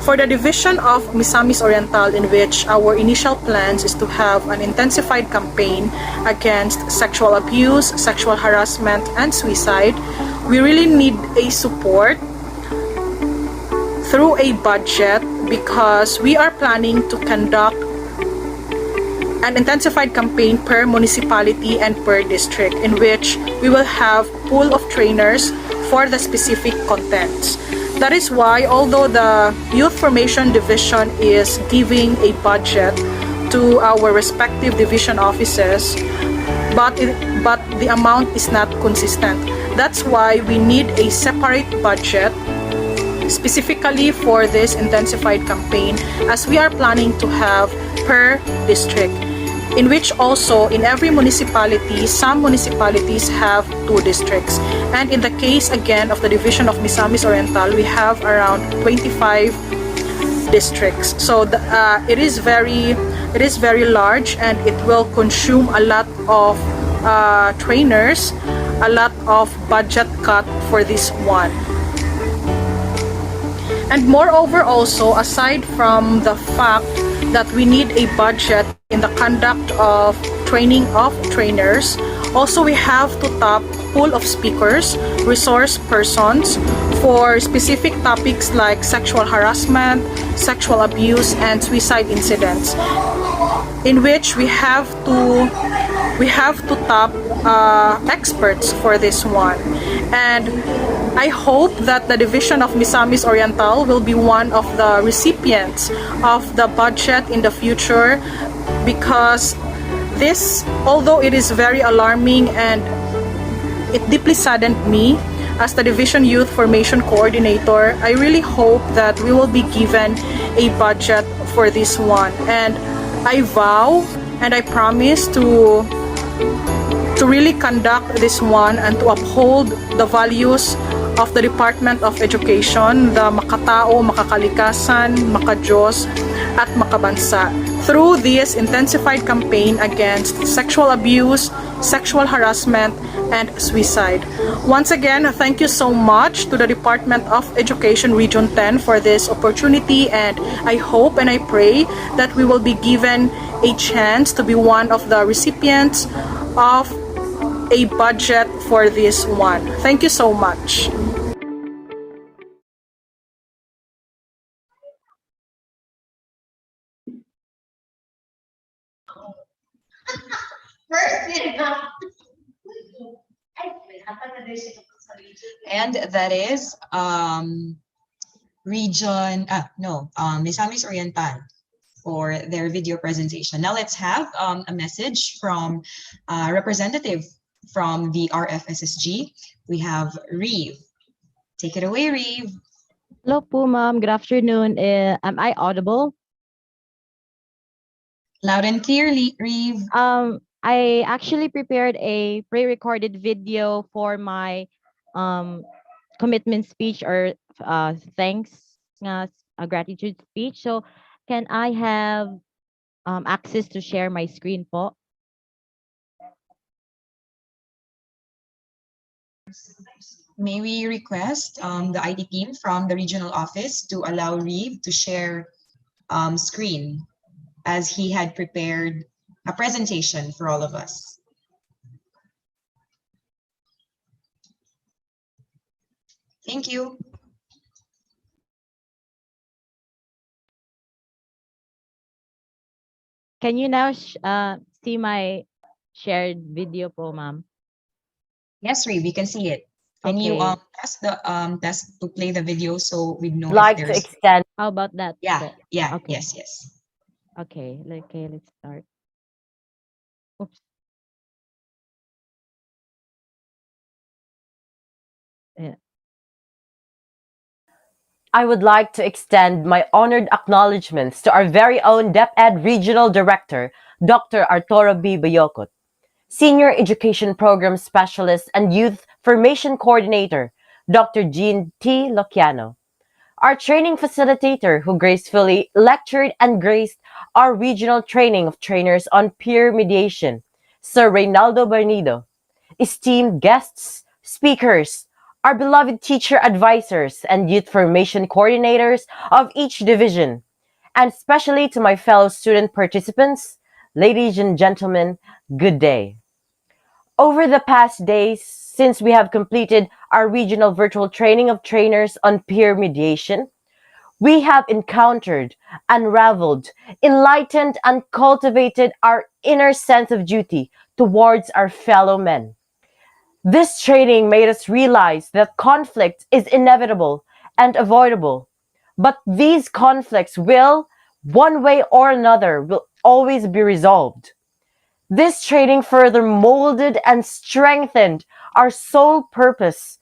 For the division of Misamis Oriental, in which our initial plans is to have an intensified campaign against sexual abuse, sexual harassment, and suicide, we really need a support through a budget because we are planning to conduct an intensified campaign per municipality and per district in which we will have pool of trainers for the specific contents. That is why, although the Youth Formation Division is giving a budget to our respective division offices, but the amount is not consistent. That's why we need a separate budget specifically for this intensified campaign, as we are planning to have per district, in which also in every municipality, some municipalities have 2 districts. And in the case again of the division of Misamis Oriental, we have around 25 districts. So it is very large, and it will consume a lot of trainers, a lot of budget cut for this one. And moreover also, aside from the fact that we need a budget in the conduct of training of trainers, also we have to tap pool of speakers, resource persons for specific topics like sexual harassment, sexual abuse, and suicide incidents, in which we have to tap experts for this one. And I hope that the division of Misamis Oriental will be one of the recipients of the budget in the future, because this, although it is very alarming and it deeply saddened me as the Division Youth Formation Coordinator, I really hope that we will be given a budget for this one. And I vow and I promise to really conduct this one and to uphold the values of the Department of Education, the makatao, makakalikasan, makadiyos, at makabansa, through this intensified campaign against sexual abuse, sexual harassment, and suicide. Once again, thank you so much to the Department of Education Region 10 for this opportunity, and I hope and I pray that we will be given a chance to be one of the recipients of a budget for this one. Thank you so much. And that is Misamis Oriental for their video presentation. Now let's have a message from a representative from the RFSSG. We have Reeve. Take it away, Reeve. Hello po, ma'am. Good afternoon. Am I audible? Loud and clearly, Reeve. I actually prepared a pre-recorded video for my commitment speech or thanks, a gratitude speech. So can I have access to share my screen po? May we request the IT team from the regional office to allow Reeve to share screen? as he had prepared a presentation for all of us. Thank you. Can you now see my shared video po, ma'am? Yes, Ree, we can see it. Can you Okay. test to play the video so we know if Like to there's extend. How about that? yeah, po? yeah, Okay. yes. Okay, let's start. Oops. Yeah. I would like to extend my honored acknowledgements to our very own DepEd Regional Director, Dr. Arturo B. Bayocot, Senior Education Program Specialist and Youth Formation Coordinator, Dr. Jean T. Lociano, our training facilitator who gracefully lectured and graced our regional training of trainers on peer mediation, Sir Reynaldo Barnido, esteemed guests, speakers, our beloved teacher advisors and youth formation coordinators of each division, and especially to my fellow student participants, ladies and gentlemen, good day. Over the past days, since we have completed our regional virtual training of trainers on peer mediation, we have encountered, unraveled, enlightened, and cultivated our inner sense of duty towards our fellow men. This training made us realize that conflict is inevitable and avoidable, but these conflicts will, one way or another, will always be resolved. This training further molded and strengthened our sole purpose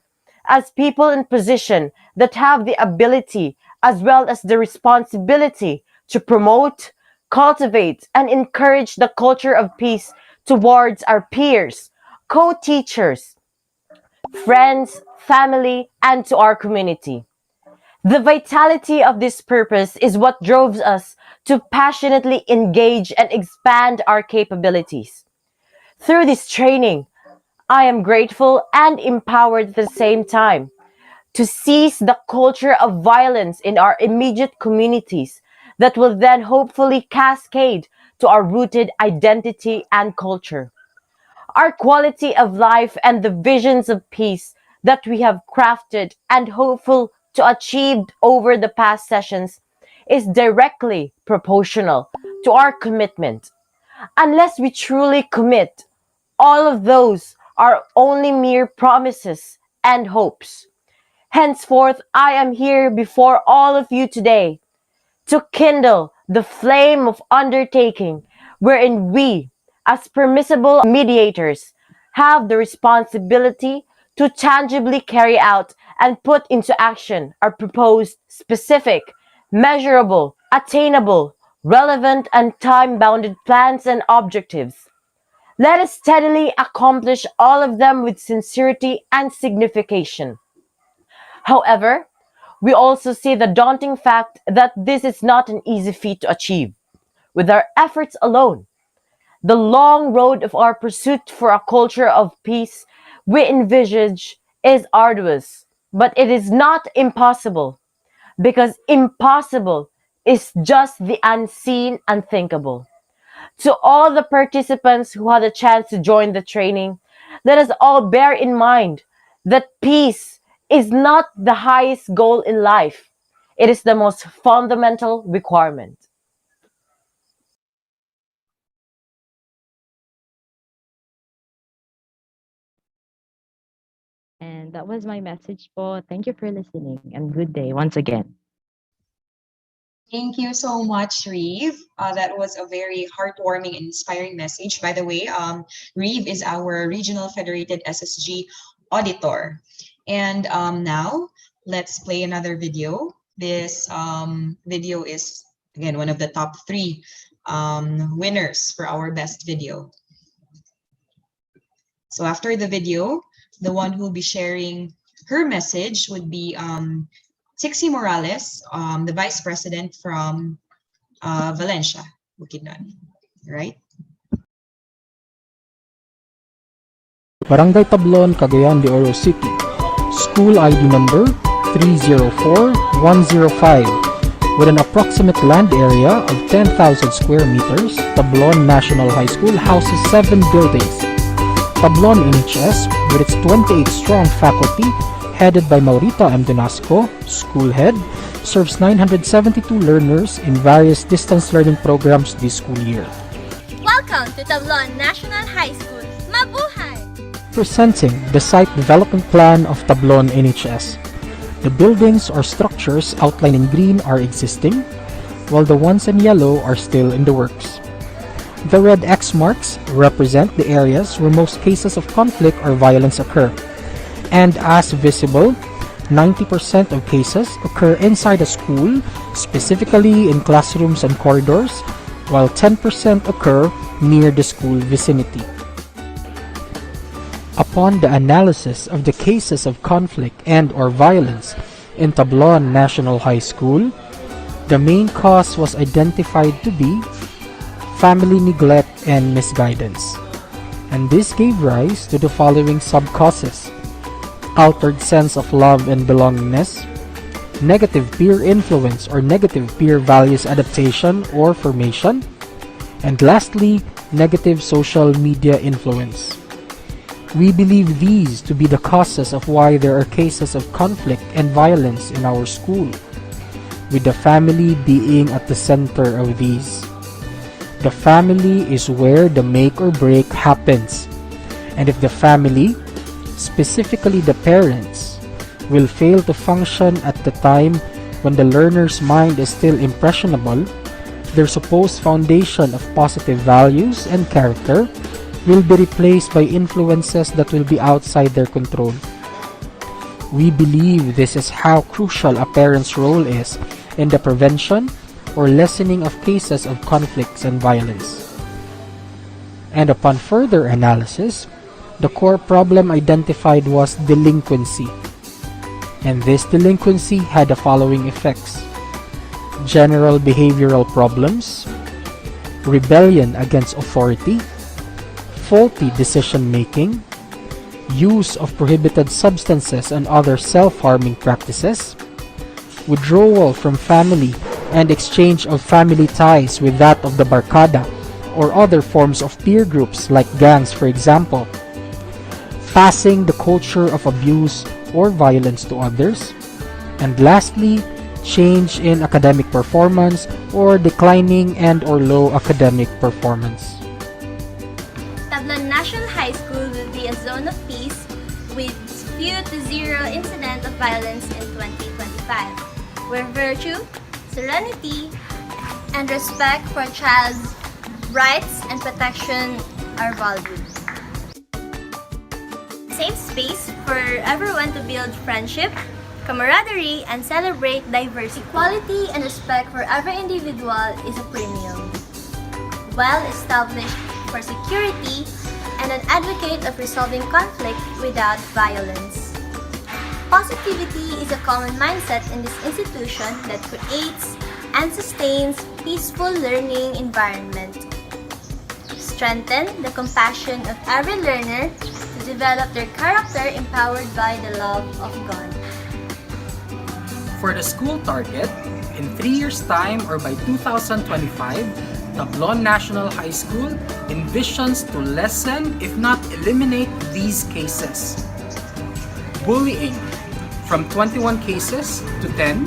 as people in position that have the ability as well as the responsibility to promote, cultivate, and encourage the culture of peace towards our peers, co-teachers, friends, family, and to our community. The vitality of this purpose is what drove us to passionately engage and expand our capabilities. Through this training, I am grateful and empowered at the same time to seize the culture of violence in our immediate communities that will then hopefully cascade to our rooted identity and culture. Our quality of life and the visions of peace that we have crafted and hopeful to achieve over the past sessions is directly proportional to our commitment. Unless we truly commit, all of those are only mere promises and hopes. Henceforth, I am here before all of you today to kindle the flame of undertaking wherein we, as permissible mediators, have the responsibility to tangibly carry out and put into action our proposed specific, measurable, attainable, relevant, and time-bounded plans and objectives. Let us steadily accomplish all of them with sincerity and signification. However, we also see the daunting fact that this is not an easy feat to achieve with our efforts alone. The long road of our pursuit for a culture of peace we envisage is arduous, but it is not impossible because impossible is just the unseen unthinkable. To all the participants who had a chance to join the training, let us all bear in mind that peace is not the highest goal in life. It is the most fundamental requirement. And that was my message po. Thank you for listening and good day once again. Thank you so much, Reeve. That was a very heartwarming and inspiring message. By the way, Reeve is our Regional Federated SSG Auditor. And now, let's play another video. This video is, again, one of the top 3 winners for our best video. So after the video, the one who will be sharing her message would be Tixie Morales, the Vice President from Valencia, Bukidnon, right? Barangay Tablon, Cagayan de Oro City. School ID number 304105. With an approximate land area of 10,000 square meters, Tablon National High School houses 7 buildings. Tablon NHS, with its 28 strong faculty, headed by Maurita M. Donasco, school head, serves 972 learners in various distance learning programs this school year. Welcome to Tablon National High School. Mabuhay! Presenting the site development plan of Tablon NHS. The buildings or structures outlined in green are existing, while the ones in yellow are still in the works. The red X marks represent the areas where most cases of conflict or violence occur, and as visible, 90% of cases occur inside a school, specifically in classrooms and corridors, while 10% occur near the school vicinity. Upon the analysis of the cases of conflict and or violence in Tablon National High School, the main cause was identified to be family neglect and misguidance. And this gave rise to the following sub-causes: altered sense of love and belongingness, negative peer influence or negative peer values adaptation or formation, and lastly, negative social media influence. We believe these to be the causes of why there are cases of conflict and violence in our school, with the family being at the center of these. The family is where the make or break happens, and if the family, specifically the parents, will fail to function at the time when the learner's mind is still impressionable, their supposed foundation of positive values and character will be replaced by influences that will be outside their control. We believe this is how crucial a parent's role is in the prevention or lessening of cases of conflicts and violence. And upon further analysis, the core problem identified was delinquency. And this delinquency had the following effects: general behavioral problems, rebellion against authority, faulty decision-making, use of prohibited substances and other self-harming practices, withdrawal from family and exchange of family ties with that of the barkada or other forms of peer groups like gangs, for example, passing the culture of abuse or violence to others, and lastly, change in academic performance or declining and or low academic performance. Tablon National High School will be a zone of peace with few to zero incident of violence in 2025, where virtue, serenity, and respect for child's rights and protection are valued. Safe space for everyone to build friendship, camaraderie, and celebrate diversity. Equality and respect for every individual is a premium. Well established for security and an advocate of resolving conflict without violence. Positivity is a common mindset in this institution that creates and sustains peaceful learning environment. Strengthen the compassion of every learner to develop their character empowered by the love of God. For the school target, in 3 years' time or by 2025, Tablon National High School envisions to lessen, if not eliminate, these cases. Bullying from 21 cases to 10,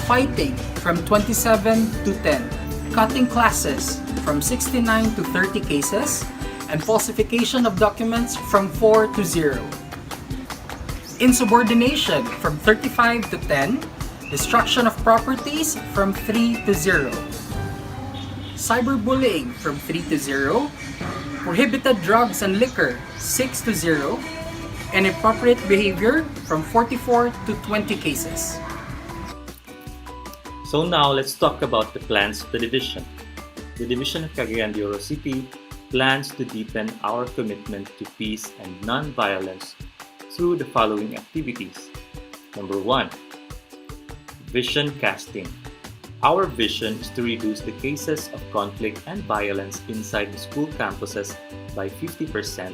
fighting from 27 to 10, cutting classes from 69 to 30 cases, and falsification of documents from 4 to 0. Insubordination from 35 to 10, destruction of properties from 3 to 0. Cyberbullying from 3 to 0, prohibited drugs and liquor 6 to 0, and inappropriate behavior from 44 to 20 cases. So now let's talk about the plans of the division. The division of Cagayan de Oro City plans to deepen our commitment to peace and non-violence through the following activities. Number 1, vision casting. Our vision is to reduce the cases of conflict and violence inside the school campuses by 50%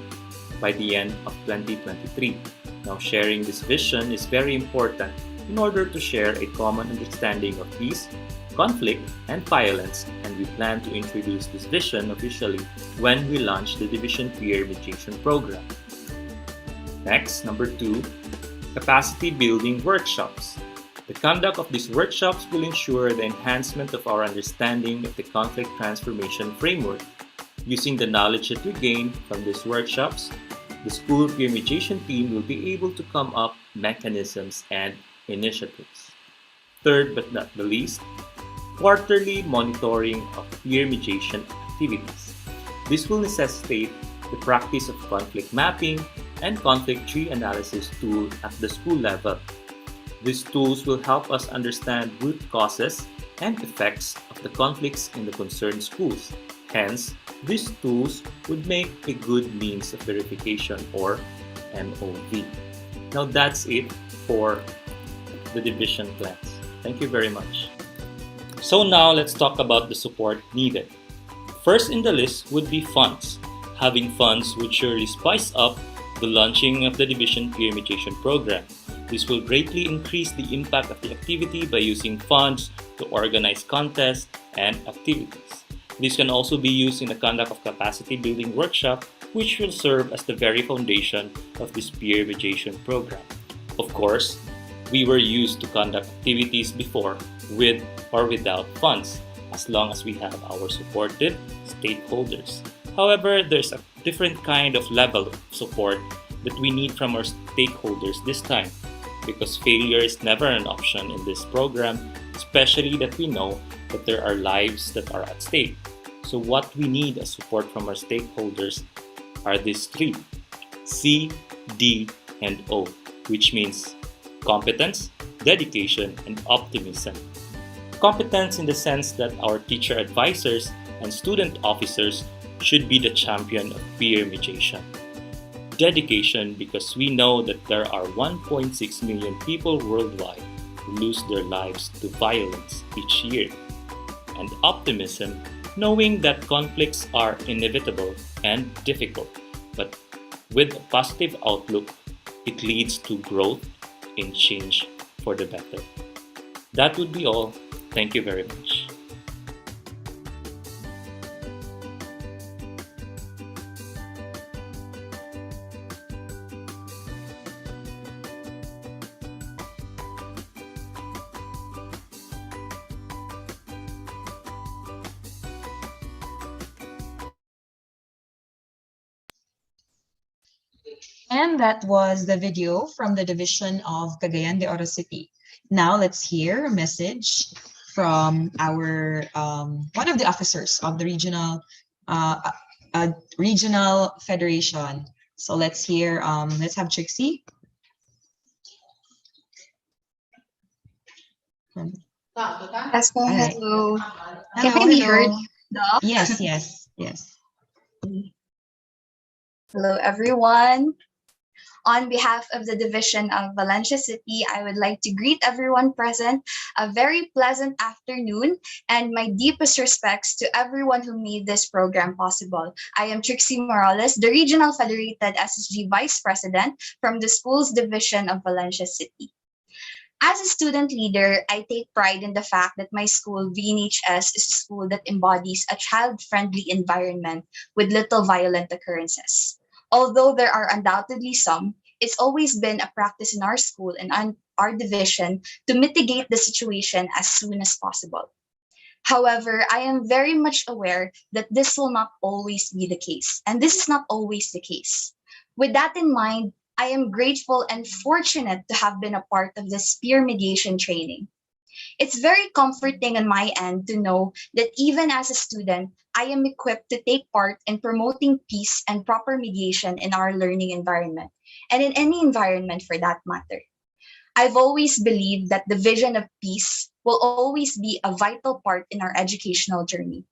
by the end of 2023. Now, sharing this vision is very important in order to share a common understanding of peace, conflict, and violence, and we plan to introduce this vision officially when we launch the Division Peer Mediation Program. Next, number 2, capacity building workshops. The conduct of these workshops will ensure the enhancement of our understanding of the conflict transformation framework. Using the knowledge that we gain from these workshops, the school peer mediation team will be able to come up mechanisms and initiatives. Third but not the least, quarterly monitoring of peer mediation activities. This will necessitate the practice of conflict mapping and conflict tree analysis tool at the school level. These tools will help us understand root causes and effects of the conflicts in the concerned schools. Hence, these tools would make a good means of verification or MOV. Now that's it for the division plans. Thank you very much. So now let's talk about the support needed. First in the list would be funds. Having funds would surely spice up the launching of the Division Peer Mediation Program. This will greatly increase the impact of the activity by using funds to organize contests and activities. This can also be used in the conduct of capacity building workshop, which will serve as the very foundation of this peer mediation program. Of course, we were used to conduct activities before with or without funds, as long as we have our supportive stakeholders. However, there's a different kind of level of support that we need from our stakeholders this time, because failure is never an option in this program, especially that we know that there are lives that are at stake. So what we need as support from our stakeholders are these three: C, D, and O, which means competence, dedication, and optimism. Competence in the sense that our teacher advisors and student officers should be the champion of peer mediation. Dedication, because we know that there are 1.6 million people worldwide who lose their lives to violence each year. And optimism, knowing that conflicts are inevitable and difficult, but with a positive outlook, it leads to growth and change for the better. That would be all. Thank you very much. And that was the video from the division of Cagayan de Oro City. Now let's hear a message from our one of the officers of the regional federation. So let's hear. Let's have Trixie. Yes, Alright. hello. Can Hello, I be hello. heard, Doc? Yes, yes, yes. Hello, everyone. On behalf of the Division of Valencia City, I would like to greet everyone present a very pleasant afternoon and my deepest respects to everyone who made this program possible. I am Trixie Morales, the Regional Federated SSG Vice President from the Schools Division of Valencia City. As a student leader, I take pride in the fact that my school, VNHS, is a school that embodies a child-friendly environment with little violent occurrences. Although there are undoubtedly some, it's always been a practice in our school and our division to mitigate the situation as soon as possible. However, I am very much aware that this will not always be the case, and this is not always the case. With that in mind, I am grateful and fortunate to have been a part of this peer mediation training. It's very comforting on my end to know that even as a student, I am equipped to take part in promoting peace and proper mediation in our learning environment, and in any environment for that matter. I've always believed that the vision of peace will always be a vital part in our educational journey,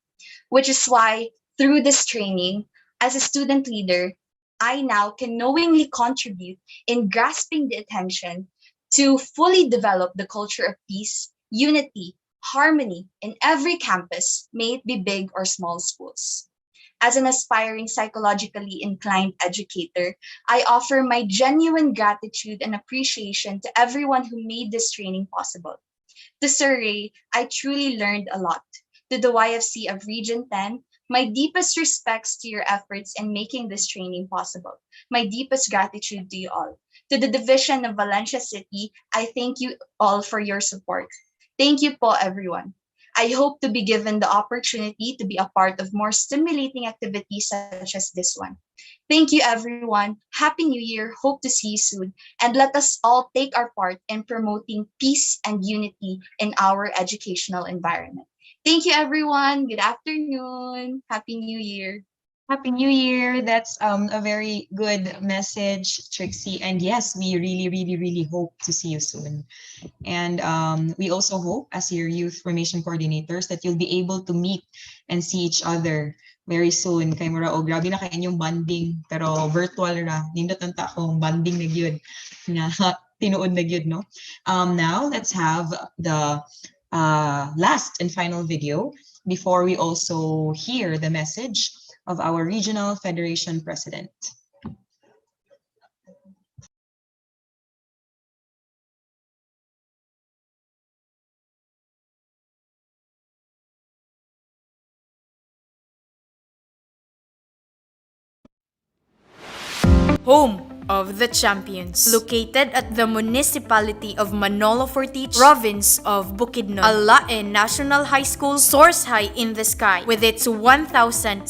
which is why through this training, as a student leader, I now can knowingly contribute in grasping the attention to fully develop the culture of peace, unity, harmony in every campus, may it be big or small schools. As an aspiring psychologically inclined educator, I offer my genuine gratitude and appreciation to everyone who made this training possible. To Sir Ray, I truly learned a lot. To the YFC of Region 10, my deepest respects to your efforts in making this training possible. My deepest gratitude to you all. To the Division of Valencia City, I thank you all for your support. Thank you po everyone. I hope to be given the opportunity to be a part of more stimulating activities such as this one. Thank you everyone. Happy New Year. Hope to see you soon. And let us all take our part in promoting peace and unity in our educational environment. Thank you everyone. Good afternoon. Happy New Year. Happy New Year. That's a very good message, Trixie. And yes, we really hope to see you soon. And we also hope, as your youth formation coordinators, that you'll be able to meet and see each other very soon. Kay mura, oh, grabe na kay inyong bonding, pero virtual ra. Nindot ang takong bonding na gyud nga tinuod na gyud, no? Now, let's have the last and final video before we also hear the message of our Regional Federation President. Home of the Champions. Located at the municipality of Manolo Fortich, province of Bukidnon. Alain National High School soars high in the sky with its 1,728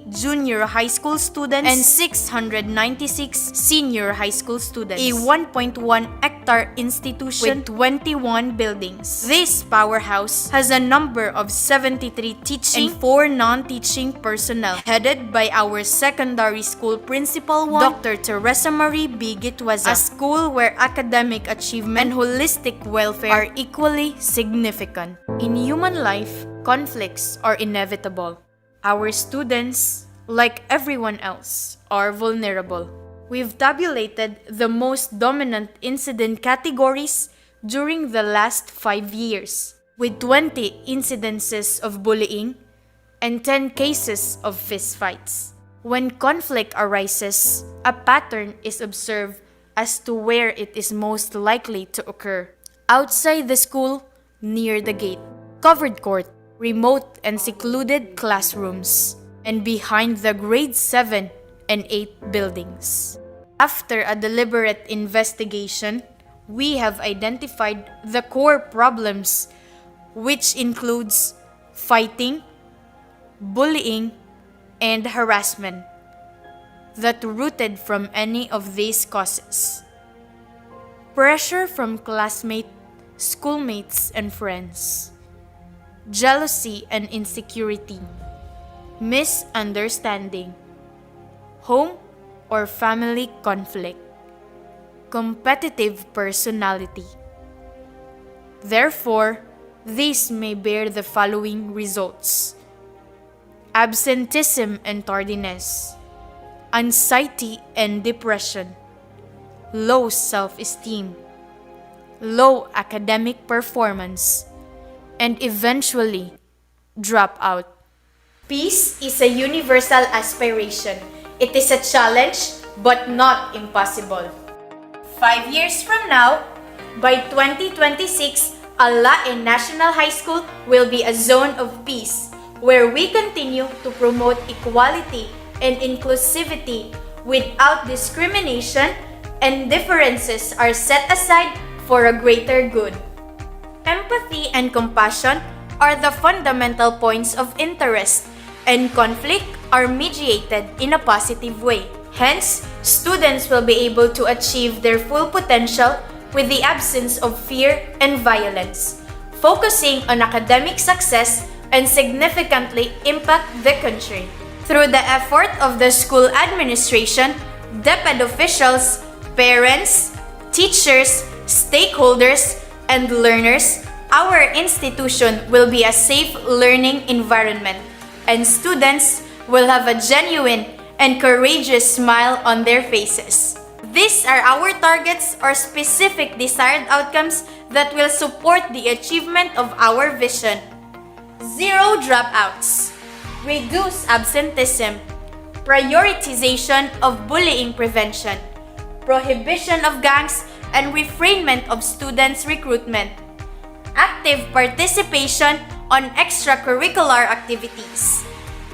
junior high school students and 696 senior high school students. A 1.1 hectare institution with 21 buildings. This powerhouse has a number of 73 teaching and 4 non-teaching personnel, headed by our secondary school principal Dr. Teresa Marie B. Gitwaza, a school where academic achievement and holistic welfare are equally significant. In human life, conflicts are inevitable. Our students, like everyone else, are vulnerable. We've tabulated the most dominant incident categories during the last 5 years, with 20 incidences of bullying and 10 cases of fistfights. When conflict arises, a pattern is observed as to where it is most likely to occur. Outside the school, near the gate, covered court, remote and secluded classrooms, and behind the grade 7 and 8 buildings. After a deliberate investigation, we have identified the core problems, which includes fighting, bullying, and harassment that rooted from any of these causes. Pressure from classmates, schoolmates, and friends. Jealousy and insecurity. Misunderstanding. Home or family conflict. Competitive personality. Therefore, these may bear the following results: absenteeism and tardiness, anxiety and depression, low self-esteem, low academic performance, and eventually dropout. Peace is a universal aspiration. It is a challenge, but not impossible. 5 years from now, by 2026, Alain National High School will be a zone of peace, where we continue to promote equality and inclusivity without discrimination, and differences are set aside for a greater good. Empathy and compassion are the fundamental points of interest, and conflict are mediated in a positive way. Hence, students will be able to achieve their full potential with the absence of fear and violence, focusing on academic success and significantly impact the country. Through the effort of the school administration, DepEd officials, parents, teachers, stakeholders, and learners, our institution will be a safe learning environment, and students will have a genuine and courageous smile on their faces. These are our targets or specific desired outcomes that will support the achievement of our vision. 0 dropouts, reduce absenteeism, prioritization of bullying prevention, prohibition of gangs, and refrainment of students' recruitment, active participation on extracurricular activities,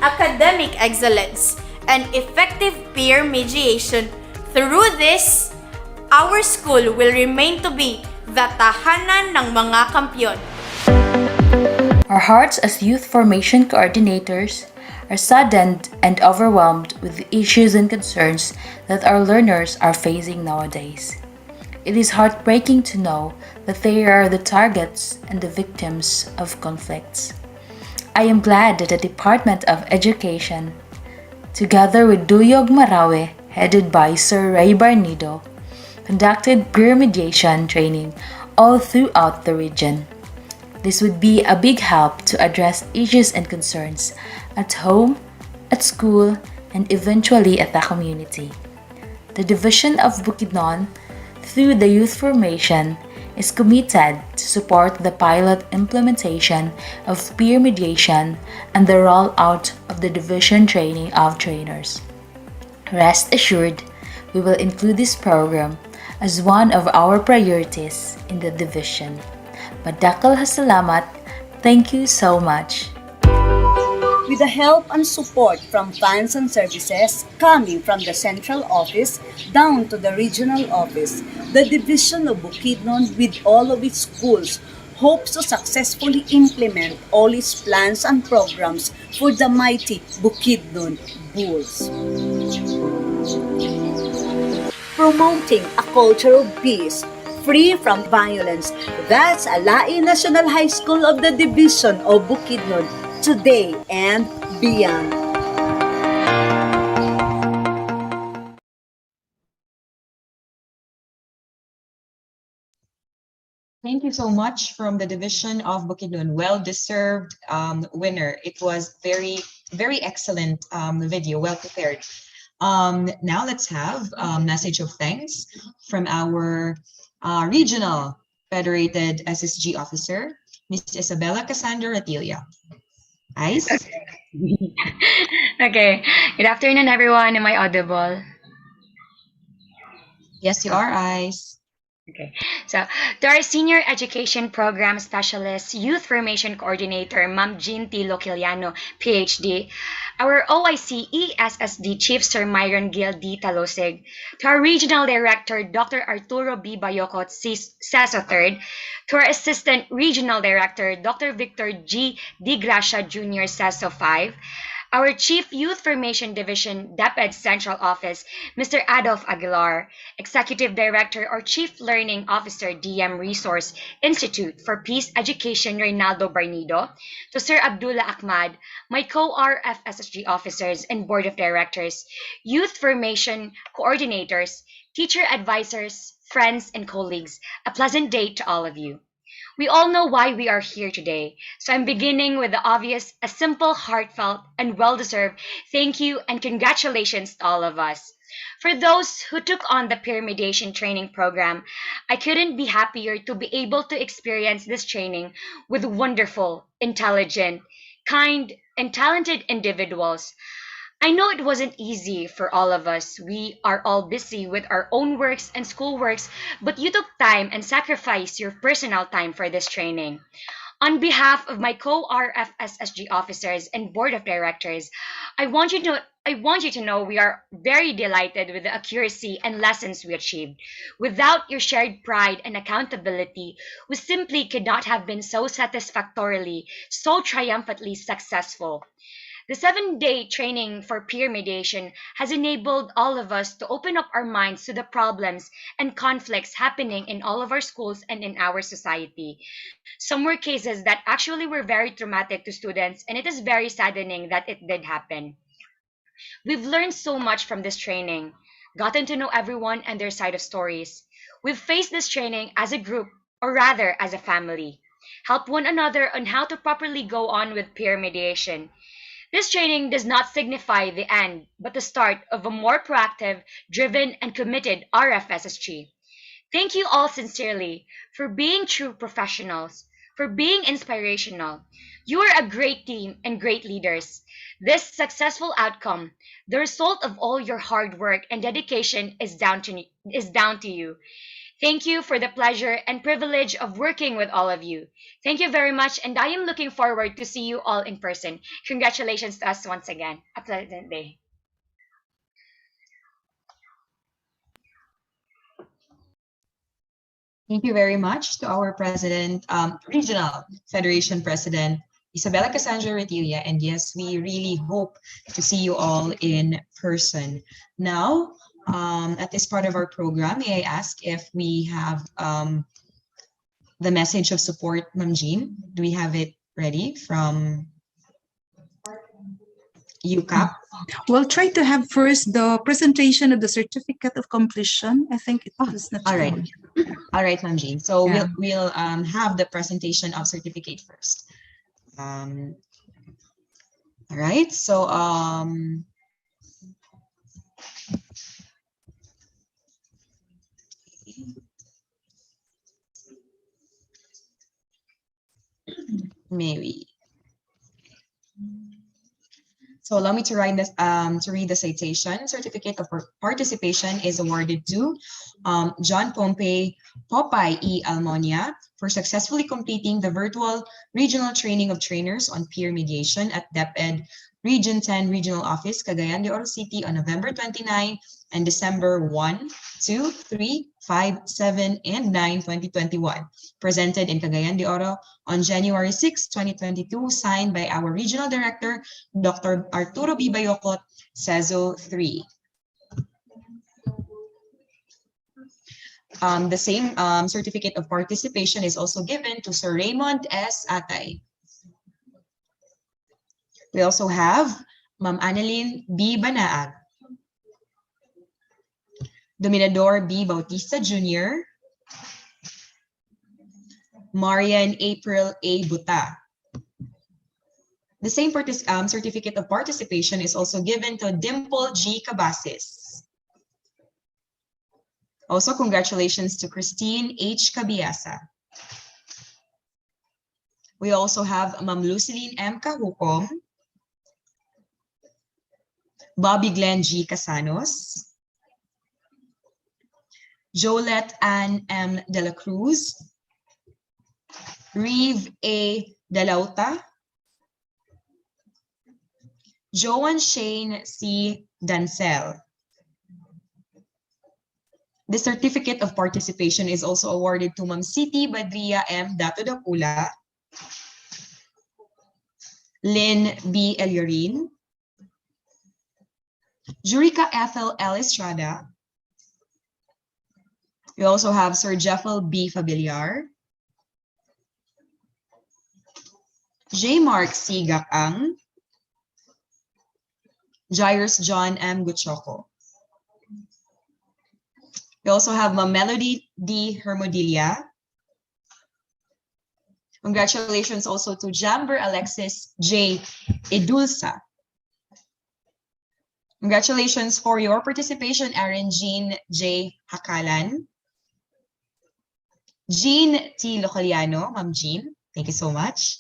academic excellence, and effective peer mediation. Through this, our school will remain to be the tahanan ng mga kampyon. Our hearts as youth formation coordinators are saddened and overwhelmed with the issues and concerns that our learners are facing nowadays. It is heartbreaking to know that they are the targets and the victims of conflicts. I am glad that the Department of Education, together with Duyog Marawe, headed by Sir Ray Barnido, conducted peer mediation training all throughout the region. This would be a big help to address issues and concerns at home, at school, and eventually at the community. The Division of Bukidnon, through the Youth Formation, is committed to support the pilot implementation of peer mediation and the rollout of the division training of trainers. Rest assured, we will include this program as one of our priorities in the division. Madakal hasalamat. Thank you so much. With the help and support from funds and services coming from the central office down to the regional office, the Division of Bukidnon with all of its schools hopes to successfully implement all its plans and programs for the mighty Bukidnon Bulls. Promoting a culture of peace, free from violence. That's Alai National High School of the Division of Bukidnon today and beyond. Thank you so much from the Division of Bukidnon. Well-deserved winner. It was very, very excellent video, well prepared. Now let's have a message of thanks from our regional federated SSG officer, Ms. Isabella Cassandra Ratilia. Ice? Okay. Good afternoon, everyone. Am I audible? Yes, you are, Ice. Okay. So, to our Senior Education Program Specialist, Youth Formation Coordinator, Ma'am Jean T. Loquiliano, PhD, our OIC ESSD Chief, Sir Myron Gil D. Talosig, to our Regional Director, Dr. Arturo B. Bayocot, CESO 3rd, to our Assistant Regional Director, Dr. Victor G. D. Gracia Jr., CESO 5, our Chief Youth Formation Division, DepEd Central Office, Mr. Adolf Aguilar, Executive Director or Chief Learning Officer, DM Resource Institute for Peace Education, Reynaldo Barnido, to Sir Abdullah Ahmad, my co-RFSSG officers and Board of Directors, Youth Formation Coordinators, teacher advisors, friends, and colleagues, a pleasant day to all of you. We all know why we are here today, so I'm beginning with the obvious, a simple, heartfelt, and well-deserved thank you and congratulations to all of us. For those who took on the peer mediation training program, I couldn't be happier to be able to experience this training with wonderful, intelligent, kind, and talented individuals. I know it wasn't easy for all of us. We are all busy with our own works and school works, but you took time and sacrificed your personal time for this training. On behalf of my co-RFSSG officers and board of directors, I want you to know we are very delighted with the accuracy and lessons we achieved. Without your shared pride and accountability, we simply could not have been so satisfactorily, so triumphantly successful. The 7-day training for peer mediation has enabled all of us to open up our minds to the problems and conflicts happening in all of our schools and in our society. Some were cases that actually were very traumatic to students, and it is very saddening that it did happen. We've learned so much from this training, gotten to know everyone and their side of stories. We've faced this training as a group, or rather as a family, helped one another on how to properly go on with peer mediation. This training does not signify the end, but the start of a more proactive, driven, and committed RFSSG. Thank you all sincerely for being true professionals, for being inspirational. You are a great team and great leaders. This successful outcome, the result of all your hard work and dedication, is down to you. Thank you for the pleasure and privilege of working with all of you. Thank you very much, and I am looking forward to see you all in person. Congratulations to us once again. A pleasant day. Thank you very much to our President, Regional Federation President, Isabella Cassandra Retilla. And yes, we really hope to see you all in person. Now, at this part of our program, may I ask if we have the message of support, Ma'am Jean? Do we have it ready from UCAP? We'll try to have first the presentation of the certificate of completion. I think it is not All right. shown. All right, Ma'am Jean. So Yeah. we'll have the presentation of certificate first. All right. So maybe. So allow me to read the citation. Certificate of participation is awarded to John Popeye E. Almonia for successfully completing the virtual regional training of trainers on peer mediation at DepEd Region 10 Regional Office, Cagayan de Oro City on November 29 and December 1, 2, 3, 5, 7, and 9, 2021. Presented in Cagayan de Oro on January 6, 2022, signed by our Regional Director, Dr. Arturo B. Bayocot, CESO 3. The same certificate of participation is also given to Sir Raymond S. Atay. We also have Ma'am Annalyn B. Banaag, Dominador B. Bautista Jr., Marian April A. Buta. The same certificate of participation is also given to Dimple G. Cabasis. Also, congratulations to Christine H. Cabiasa. We also have Ma'am Luceline M. Cahucom, Bobby Glenn G. Casanos, Jolette Ann M. De La Cruz, Reeve A. Dalauta, Joan Shane C. Dancel. The certificate of participation is also awarded to Ma'am Siti Badria M. Dato Dacula, Lynn B. Eliorin, Jurica Ethel L. Estrada. We also have Sir Jeffel B. Fabiliar, J. Mark C. Gakang, Jairus John M. Guchoco. We also have Ma'am Melody D. Hermodilia. Congratulations also to Jamber Alexis J. Edulsa. Congratulations for your participation, Aaron Jean J. Hakalan. Jean T. Localiano, Ma'am Jean, thank you so much.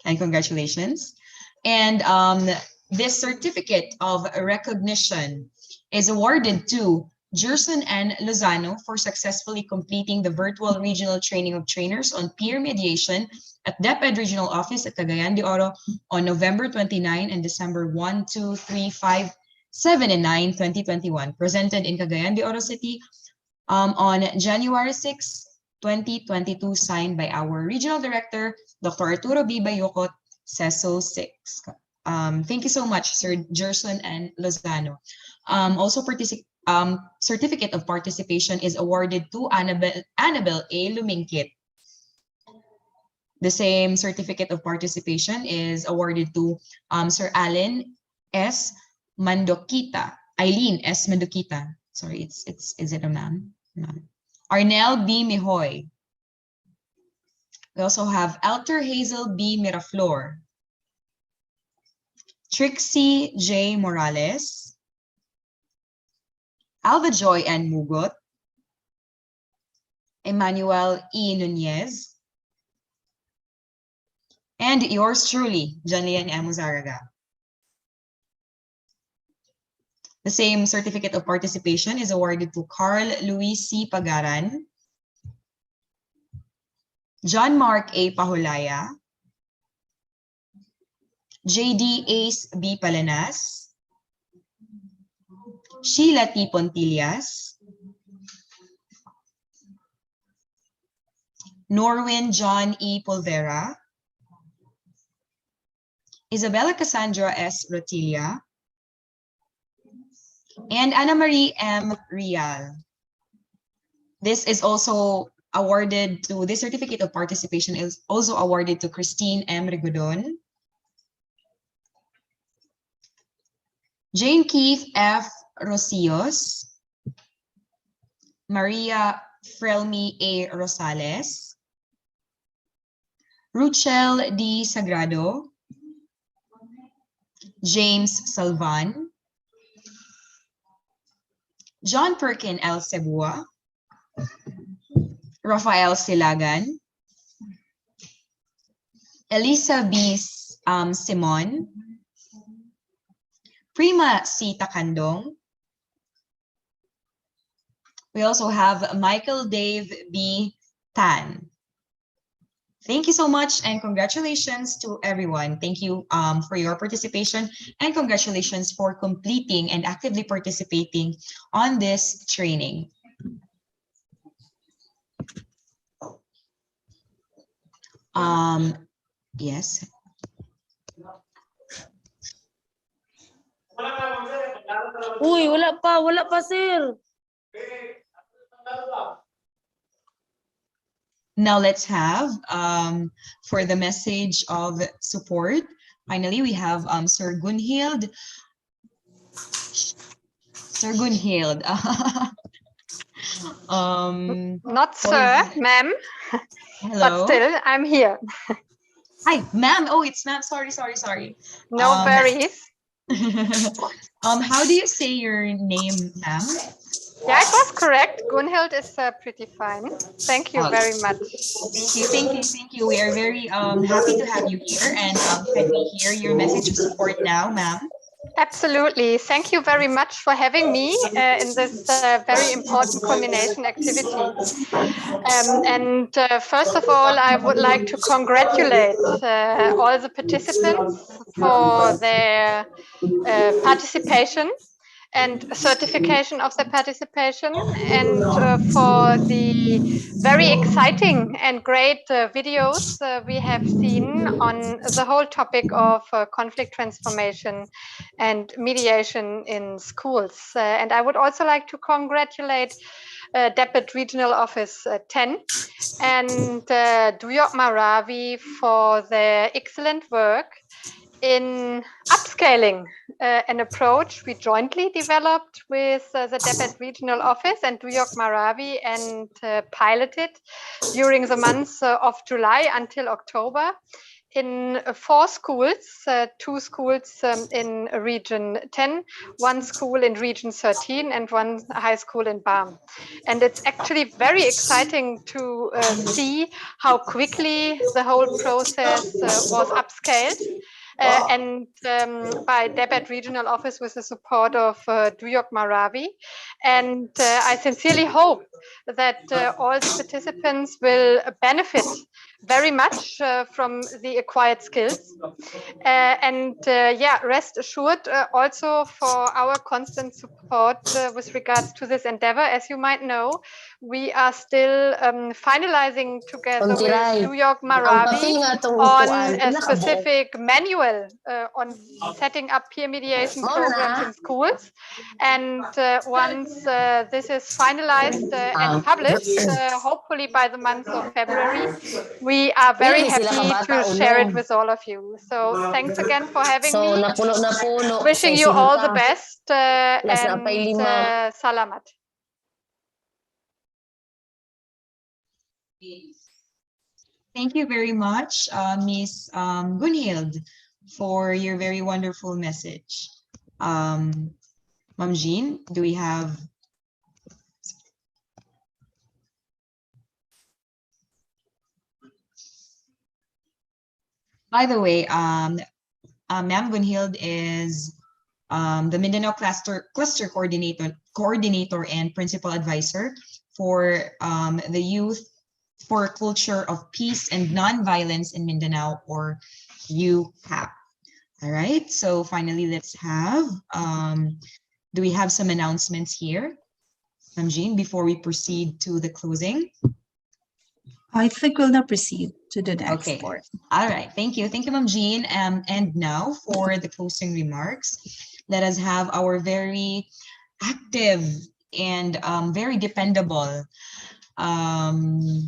And congratulations. And this certificate of recognition is awarded to Gerson N. Lozano for successfully completing the virtual regional training of trainers on peer mediation at DepEd Regional Office at Cagayan de Oro on November 29 and December 1, 2, 3, 5, 7, and 9, 2021. Presented in Cagayan de Oro City on January 6, 2022, signed by our Regional Director, Dr. Arturo B. Bayocot, CESO 6. Thank you so much, Sir Gerson and Lozano. Also, certificate of participation is awarded to Annabel A. Lumingkit. The same certificate of participation is awarded to Sir Allen S. Mandokita, Eileen S. Mandokita. Sorry, is it a ma'am? Arnel B. Mihoy. We also have Alter Hazel B. Miraflor, Trixie J. Morales, Alva Joy N. Mugot, Emmanuel E. Nunez, And yours truly, Janlian M. Zaraga. The same certificate of participation is awarded to Carl Luis C. Pagaran, John Mark A. Pahulaya, J.D. Ace B. Palanas, Sheila T. Pontillas, Norwin John E. Polvera, Isabella Cassandra S. Rotilla, and Ana Marie M. Rial. This is also awarded to, this certificate of participation is also awarded to Christine M. Rigodon, Jane Keith F. Rosios, Maria Frelmi A. Rosales, Ruchel D. Sagrado, James Salvan, John Perkin L. Cebua, Rafael Silagan, Elisa B. Simon, Prima C. Takandong. We also have Michael Dave B. Tan. Thank you so much and congratulations to everyone. Thank you for your participation and congratulations for completing and actively participating on this training. Yes. Uy, wala pa, sir. Now let's have, for the message of support, finally we have Sir Gunhild. Sir Gunhild. Not sir, ma'am. Hello. But still, I'm here. Hi, ma'am. Oh, it's not. Sorry. No worries. How do you say your name, ma'am? Yeah, it was correct. Gunhild is pretty fine. Thank you very much. Thank you. We are very happy to have you here. And can we hear your message of support now, ma'am? Absolutely. Thank you very much for having me in this very important culmination activity. First of all, I would like to congratulate all the participants for their participation and certification of their participation, and for the very exciting and great videos we have seen on the whole topic of conflict transformation and mediation in schools. And I would also like to congratulate DEPUT Regional Office 10 and Duyok Maravi for their excellent work in upscaling an approach we jointly developed with the DEPUT Regional Office and Duyok Maravi and piloted during the months of July until October in 4 schools, 2 schools in Region 10, 1 school in Region 13, and 1 high school in BAM. And it's actually very exciting to see how quickly the whole process was upscaled. And by DEPUT Regional Office with the support of Duyok Maravi. And I sincerely hope that all the participants will benefit very much from the acquired skills. Rest assured also for our constant support with regards to this endeavor. As you might know, we are still finalizing together with Duyok Maravi on a specific manual on setting up peer mediation programs in schools. And once this is finalized and published, hopefully by the month of February, we are very happy to share it with all of you. So thanks again for having me. Wishing you all the best and salamat. Thank you very much, Ms. Gunhild, for your very wonderful message. Ma'am Jean, do we have... By the way, Ma'am Gunhild is the Mindanao cluster coordinator and principal advisor for the Youth for Culture of Peace and Nonviolence in Mindanao, or UCAP. All right. So finally, let's have. Do we have some announcements here, Ma'am Jean, before we proceed to the closing? I think we'll now proceed to the next Okay. part. All right. Thank you. Thank you, Ma'am Jean. And now for the closing remarks, let us have our very active and very dependable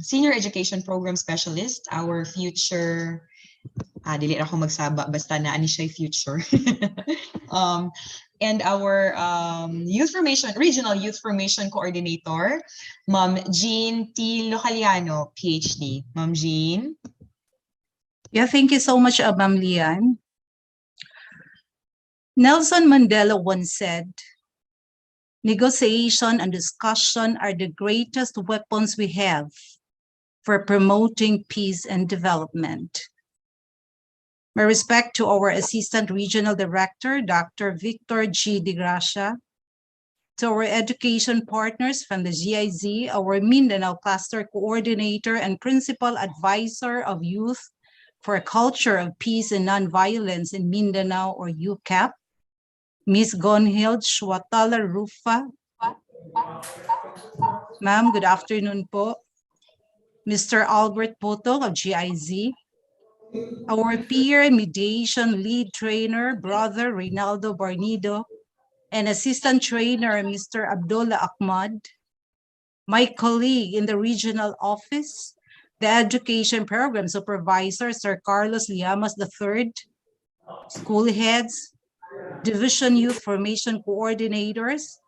senior education program specialist, our future, dili ra ako magsaba, basta na ani siya future. And our regional youth formation coordinator, Ma'am Jean T. Localiano, PhD. Ma'am Jean. Yeah, thank you so much, Ma'am Lian. Nelson Mandela once said, negotiation and discussion are the greatest weapons we have for promoting peace and development. My respect to our Assistant Regional Director, Dr. Victor G. De Gracia, to our education partners from the GIZ, our Mindanao Cluster Coordinator and Principal Advisor of Youth for a Culture of Peace and Nonviolence in Mindanao, or UCAP, Ms. Gonhild Shwatala Rufa. Ma'am, good afternoon po. Mr. Albert Poto of GIZ, our peer mediation lead trainer, Brother Reynaldo Barnido, and assistant trainer, Mr. Abdullah Ahmad, my colleague in the regional office, the education program supervisor, Sir Carlos Liamas III, school heads, division youth formation coordinators,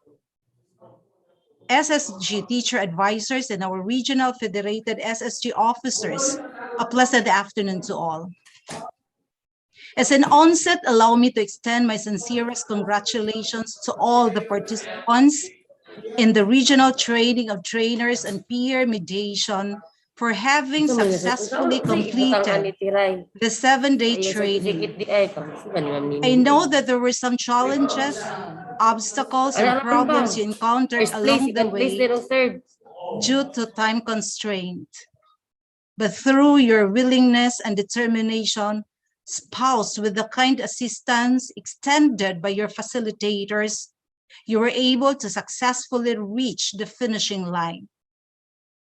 SSG teacher advisors, and our regional federated SSG officers. A pleasant afternoon to all. As an onset, allow me to extend my sincerest congratulations to all the participants in the regional training of trainers and peer mediation for having successfully completed the 7-day training. I know that there were some challenges, obstacles, and problems you encountered along the way due to time constraint. But through your willingness and determination, spoused with the kind assistance extended by your facilitators, you were able to successfully reach the finishing line.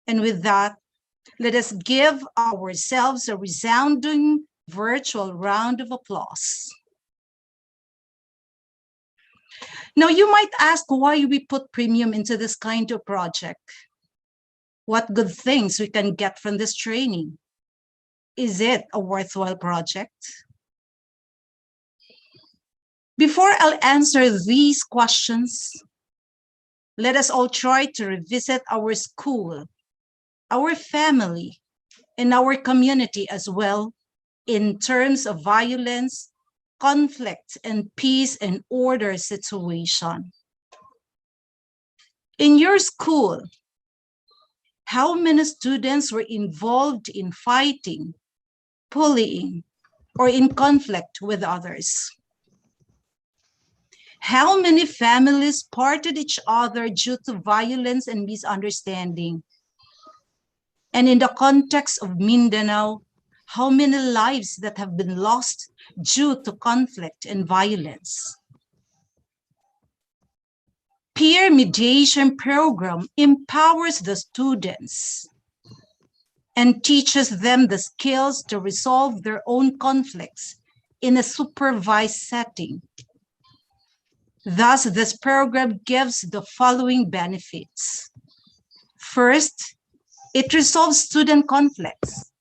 And with that, let us give ourselves a resounding virtual round of applause. Now, you might ask why we put premium into this kind of project. What good things we can get from this training? Is it a worthwhile project? Before I'll answer these questions, let us all try to revisit our school, our family, and our community as well in terms of violence, conflict, and peace and order situation. In your school, how many students were involved in fighting, bullying, or in conflict with others? How many families parted each other due to violence and misunderstanding? And in the context of Mindanao, how many lives that have been lost due to conflict and violence? Peer mediation program empowers the students and teaches them the skills to resolve their own conflicts in a supervised setting. Thus, this program gives the following benefits. First, it resolves student conflicts.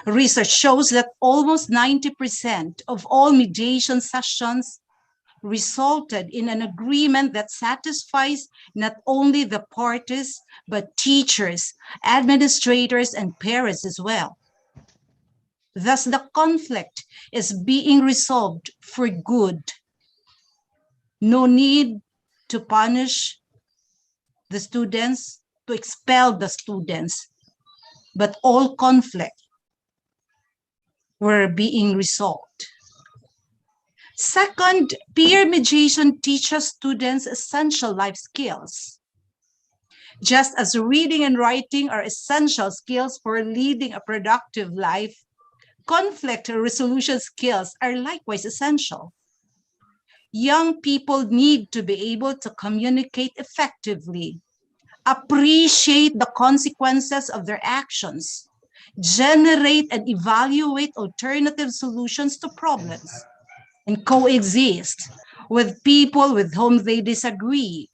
Research shows that almost 90% of all mediation sessions resulted in an agreement that satisfies not only the parties, but teachers, administrators, and parents as well. Thus, the conflict is being resolved for good. No need to punish the students, to expel the students, but all conflict were being resolved. Second, peer mediation teaches students essential life skills. Just as reading and writing are essential skills for leading a productive life, conflict resolution skills are likewise essential. Young people need to be able to communicate effectively, appreciate the consequences of their actions, generate and evaluate alternative solutions to problems, and coexist with people with whom they disagree.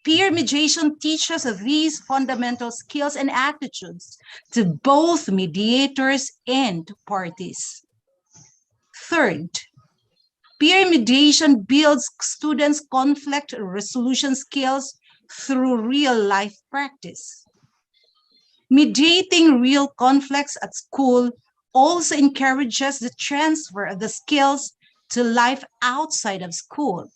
Peer mediation teaches these fundamental skills and attitudes to both mediators and parties. Third, peer mediation builds students' conflict resolution skills through real-life practice. Mediating real conflicts at school also encourages the transfer of the skills to life outside of school.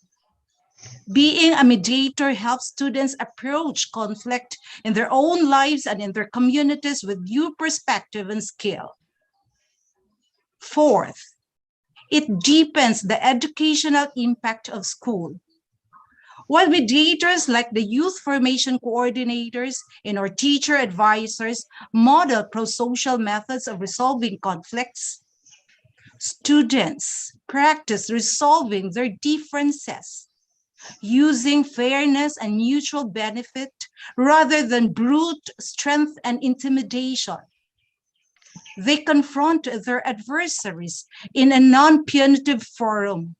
Being a mediator helps students approach conflict in their own lives and in their communities with new perspective and skill. Fourth, it deepens the educational impact of school. While mediators like the youth formation coordinators and our teacher advisors model pro-social methods of resolving conflicts, students practice resolving their differences using fairness and mutual benefit rather than brute strength and intimidation. They confront their adversaries in a non-punitive forum.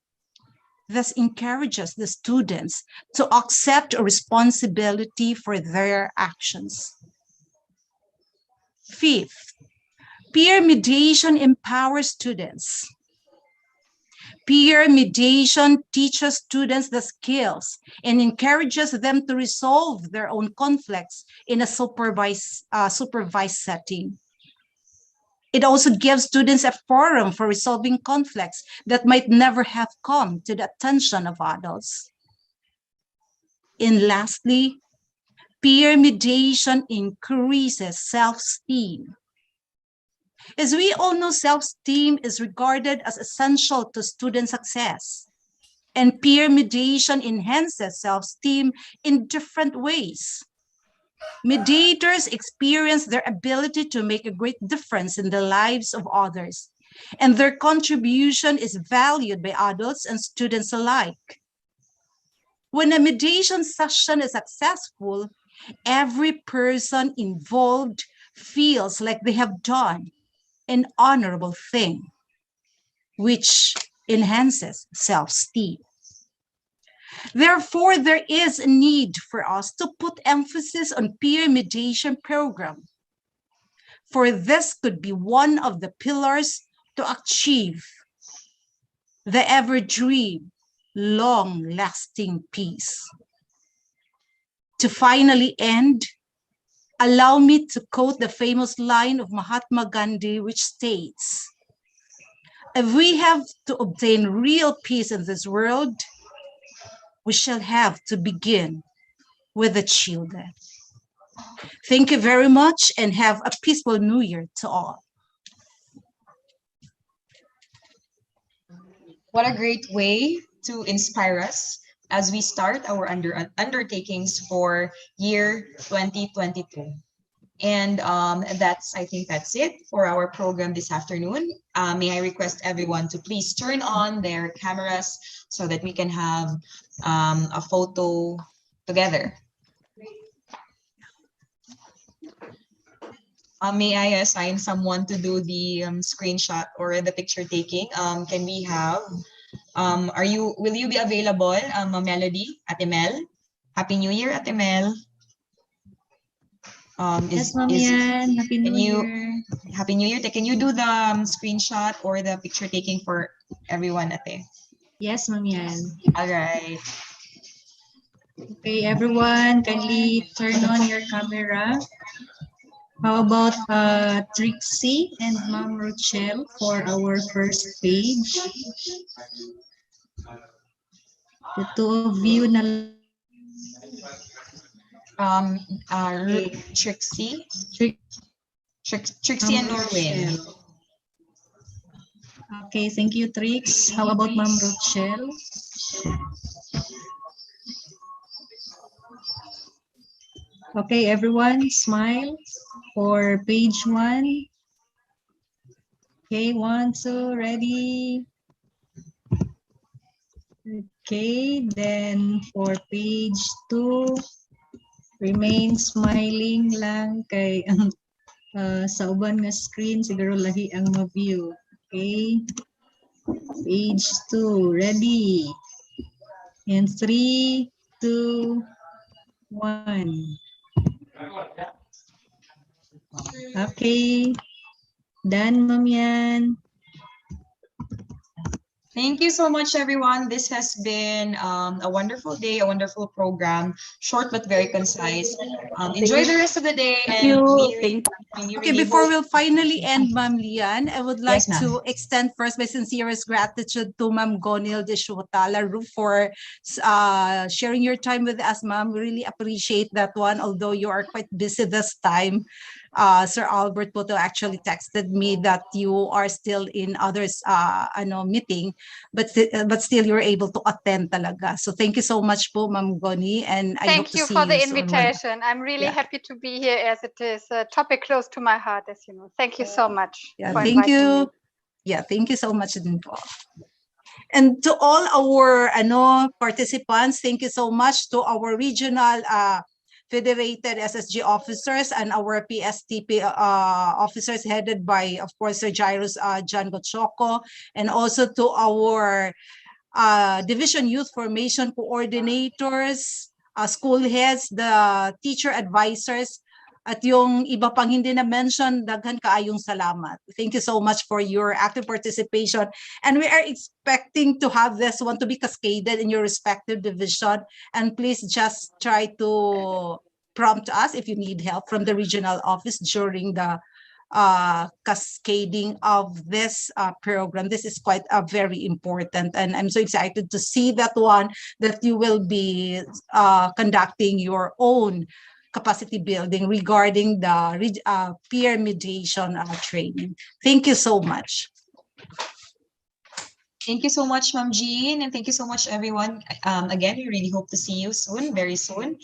This encourages the students to accept responsibility for their actions. Fifth, peer mediation empowers students. Peer mediation teaches students the skills and encourages them to resolve their own conflicts in a supervised setting. It also gives students a forum for resolving conflicts that might never have come to the attention of adults. And lastly, peer mediation increases self-esteem. As we all know, self-esteem is regarded as essential to student success, and peer mediation enhances self-esteem in different ways. Mediators experience their ability to make a great difference in the lives of others, and their contribution is valued by adults and students alike. When a mediation session is successful, every person involved feels like they have done an honorable thing, which enhances self-esteem. Therefore, there is a need for us to put emphasis on peer mediation program, for this could be one of the pillars to achieve the ever-dream, long-lasting peace. To finally end, allow me to quote the famous line of Mahatma Gandhi, which states, "If we have to obtain real peace in this world, we shall have to begin with the children." Thank you very much and have a peaceful New Year to all. What a great way to inspire us as we start our undertakings for year 2022. And I think that's it for our program this afternoon. May I request everyone to please turn on their cameras so that we can have a photo together. May I assign someone to do the screenshot or the picture taking? Can we have, will you be available, Melody, Ate Mel? Happy New Year, Ate Mel. Yes, Ma'am Yan. Happy New Year. Happy New Year. Can you do the screenshot or the picture taking for everyone, Ate? Yes, Ma'am Yan. All right. Okay, everyone, kindly turn on your camera. How about Trixie and Ma'am Rochelle for our first page? The two of you na Trixie and Norwin. Okay, thank you, Trix. How about Ma'am Rochelle? Okay, everyone, smile for page 1. Okay, 1, 2, ready. Okay, then for page 2, remain smiling lang kay ang sa uban nga screen siguro lahi ang ma-view. Okay. Page 2, ready. And 3, 2, 1. Okay. Done, Ma'am Yan. Thank you so much, everyone. This has been a wonderful day, a wonderful program, short but very concise. Enjoy the rest of the day. Okay, before we'll finally end, Ma'am Lian, I would like Yes, ma'am. to extend first my sincerest gratitude to Ma'am Gonil de Shutalaru for sharing your time with us, Ma'am. We really appreciate that one, although you are quite busy this time. Sir Albert Poto actually texted me that you are still in others meeting, but still you're able to attend talaga. So thank you so much po, Ma'am Goni, and I hope Thank to you see for the you soon. invitation. I'm really Yeah. happy to be here as it is a topic close to my heart, as you know. Thank you so much Yeah, for thank inviting you. me. Yeah, thank you so much din po. And to all our participants, thank you so much to our regional federated SSG officers and our PSTP officers headed by, of course, Sir Jairus John Gochoco, and also to our Division Youth Formation coordinators, school heads, the teacher advisors, at yung iba pang hindi na mention, daghan kaayong salamat. Thank you so much for your active participation. And we are expecting to have this one to be cascaded in your respective division. And please just try to prompt us if you need help from the regional office during the cascading of this program. This is quite very important, and I'm so excited to see that one, that you will be conducting your own capacity building regarding the peer mediation training. Thank you so much. Thank you so much, Ma'am Jean, and thank you so much, everyone. Again, we really hope to see you soon, very soon.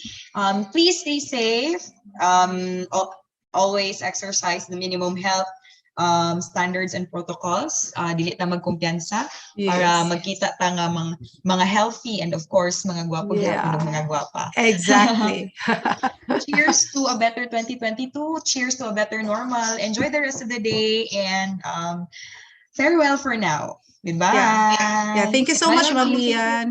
Please stay safe. Always exercise the minimum health standards and protocols. Dili na magkumpiyansa para Yes. magkita ta nga mga healthy and of course mga gwapo Yeah. mga gwapa. Exactly. Cheers to a better 2022. Cheers to a better normal. Enjoy the rest of the day and farewell for now. Goodbye. Yeah, thank you so Bye, much, Ma'am Ma'am Jean. Lian.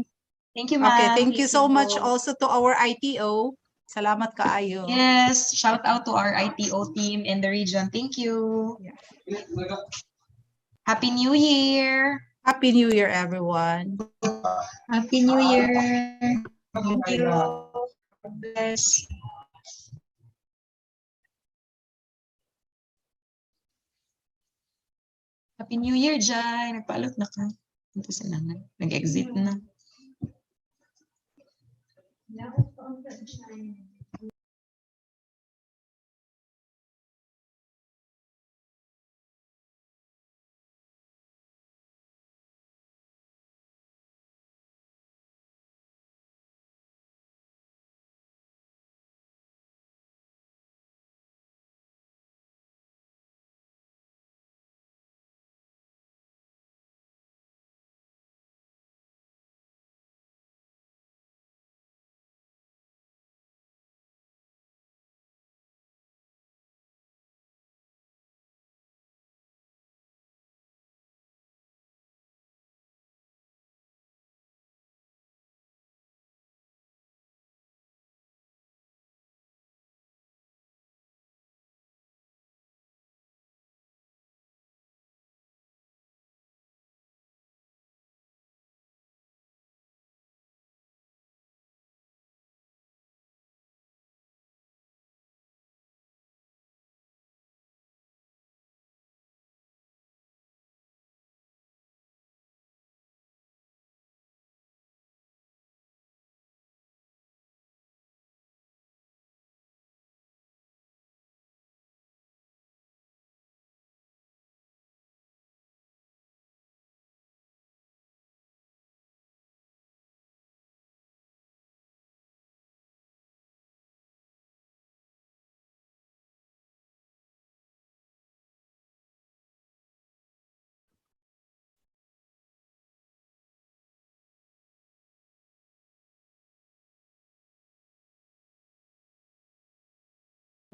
Thank you, Okay, ma'am. thank you so much also to our ITO. Salamat kaayo. Yes, shout out to our ITO team in the region. Thank you. Happy New Year. Happy New Year, everyone. Happy New Year. Thank you. God bless. Happy New Year, Jai. Nagpaalot na ka. Ito sa nangan. Nag-exit na.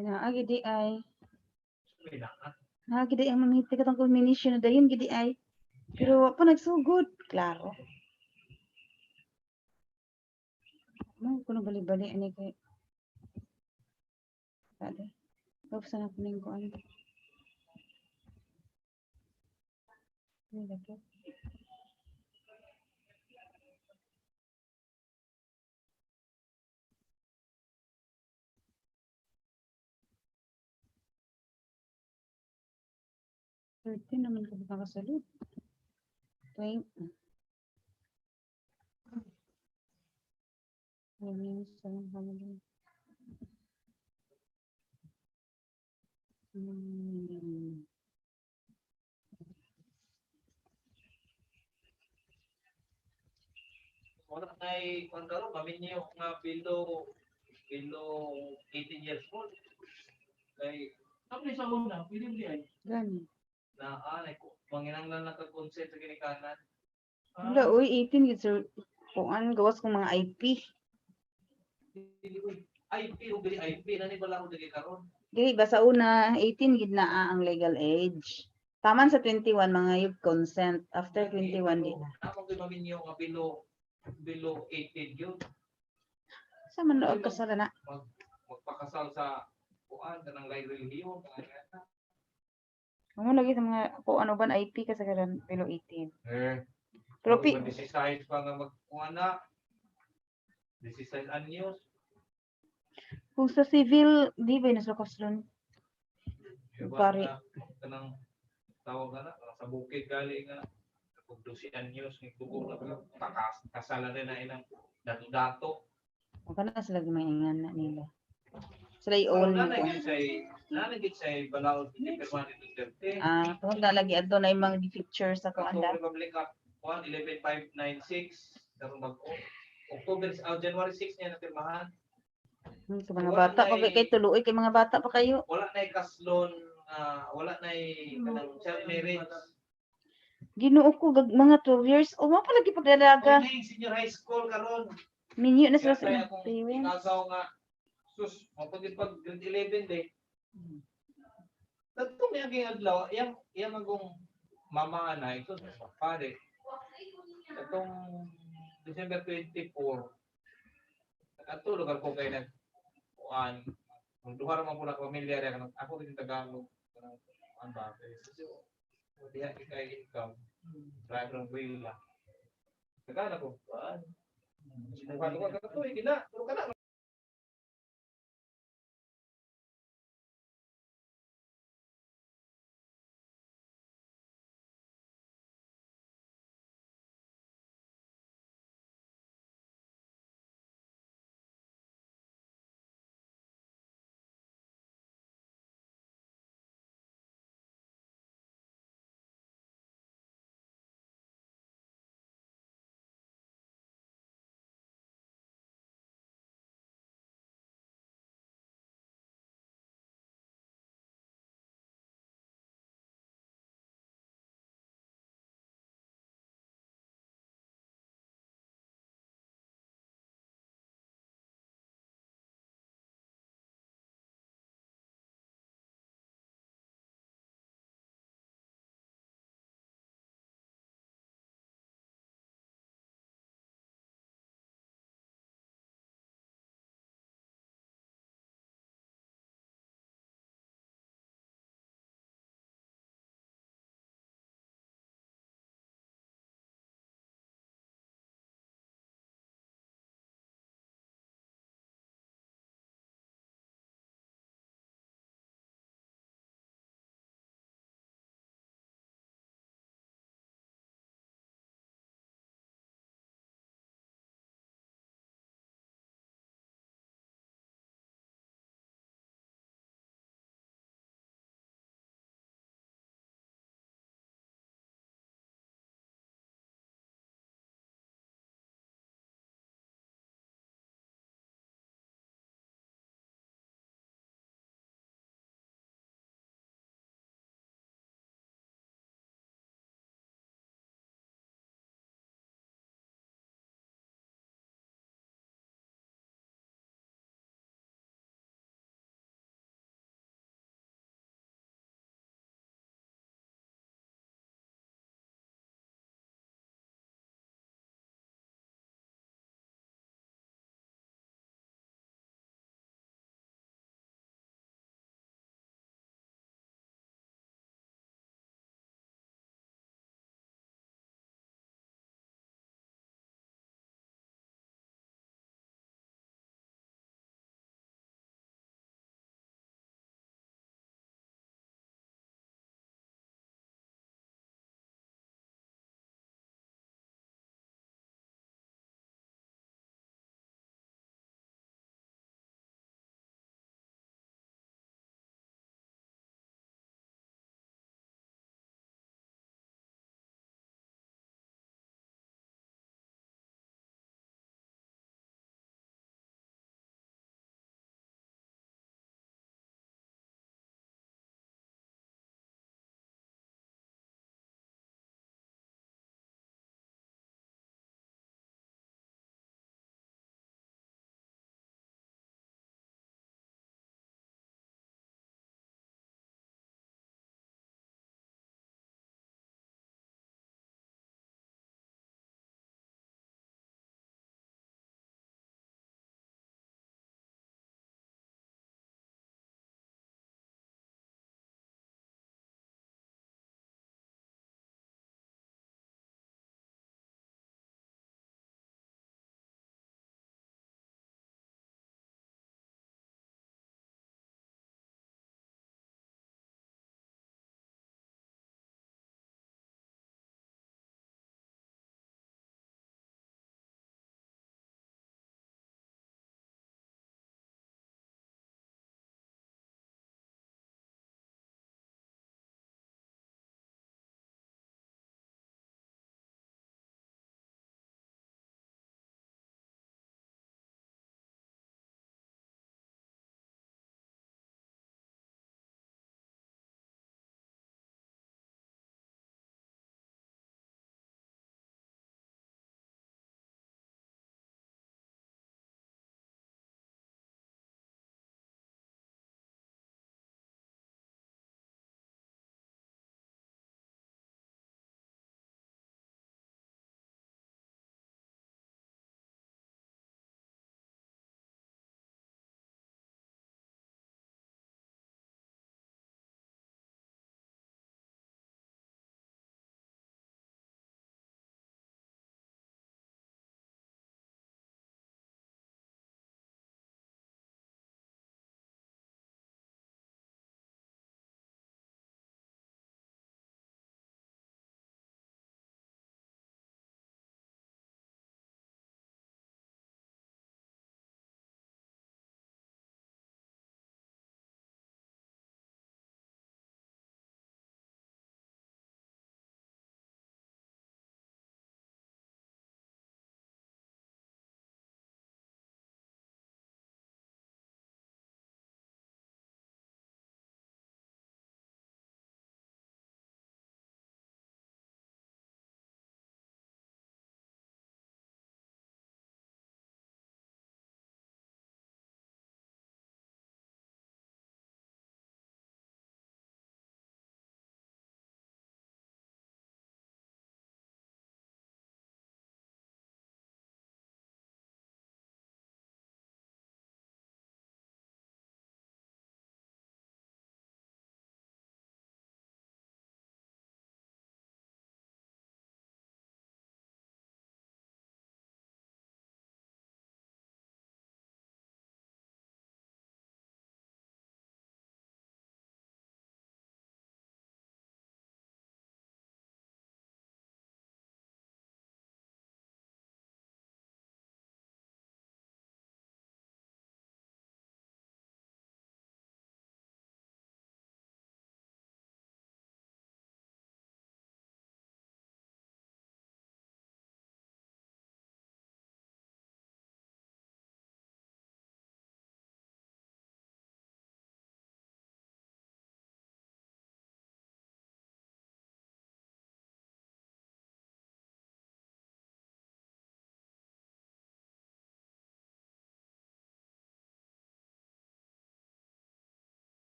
Naagi di ay. Naagi di ang mamiti ka tong culmination na dayon gidi ay. Pero wa pa nagsugod. Klaro. Mo kuno bali-bali ani kay. Ade. Tapos na ko ning kuan. Ni dapat. Thirteen naman ko makasalud. 20. Wala na'y kung karon maminyo nga below 18 years old. Kay kami sa una, pwede di ay. Gani. Na anay ko manginanglan na ka-consent sa ginikanan. Wala, uy, 18 gid sir. Kuan gawas kong mga IP. IP o gali IP na ni bala ko dili karon. Dili ba sa una 18 gid na ang legal age. Taman sa 21 mga youth consent. After 21 di na. Ako kay maminyo nga below 18 yun. Sa man og kasala na. Magpakasal sa kuan kanang relihiyon. Amo lagi sa mga kung ano ban IP kasi karon below 18. Pero Pero 16 pa nga magkuha na. 16 anyos. Kung sa civil, di ba nasa kaslon? Pare. Kanang tawag na sa bukid gali nga kung 12 anyos ni tubo na kasala rin na inang dato-dato. O kana sila gimaingan na nila. Sila i-own mo ko. Nanagit say balaod ni permanent Duterte. Kung lagi adto na yung mga feature sa kuanda. Republic Act 11596 karon October January 6 niya napirmahan. Sa mga bata pa kay tuloy kay mga bata pa kayo. Wala na kaslon, wala na kanang child marriage. Ginoo ko mga 12 years o mo pa lagi pagdalaga. Senior high school karon. Minyo na sila sa Ikaw nga sus, mapagid pag grade 11 de. Tatong yang adlaw, yang agong mama na ito pare. Katong December 24 ato lugar ko kay nag kuan duha ra man pula pamilya ra kanang ako din Tagalog kanang an ba so diha kay income driver ng wheel la Tagalog ko kuan. Sino ba ko ka to, hindi na.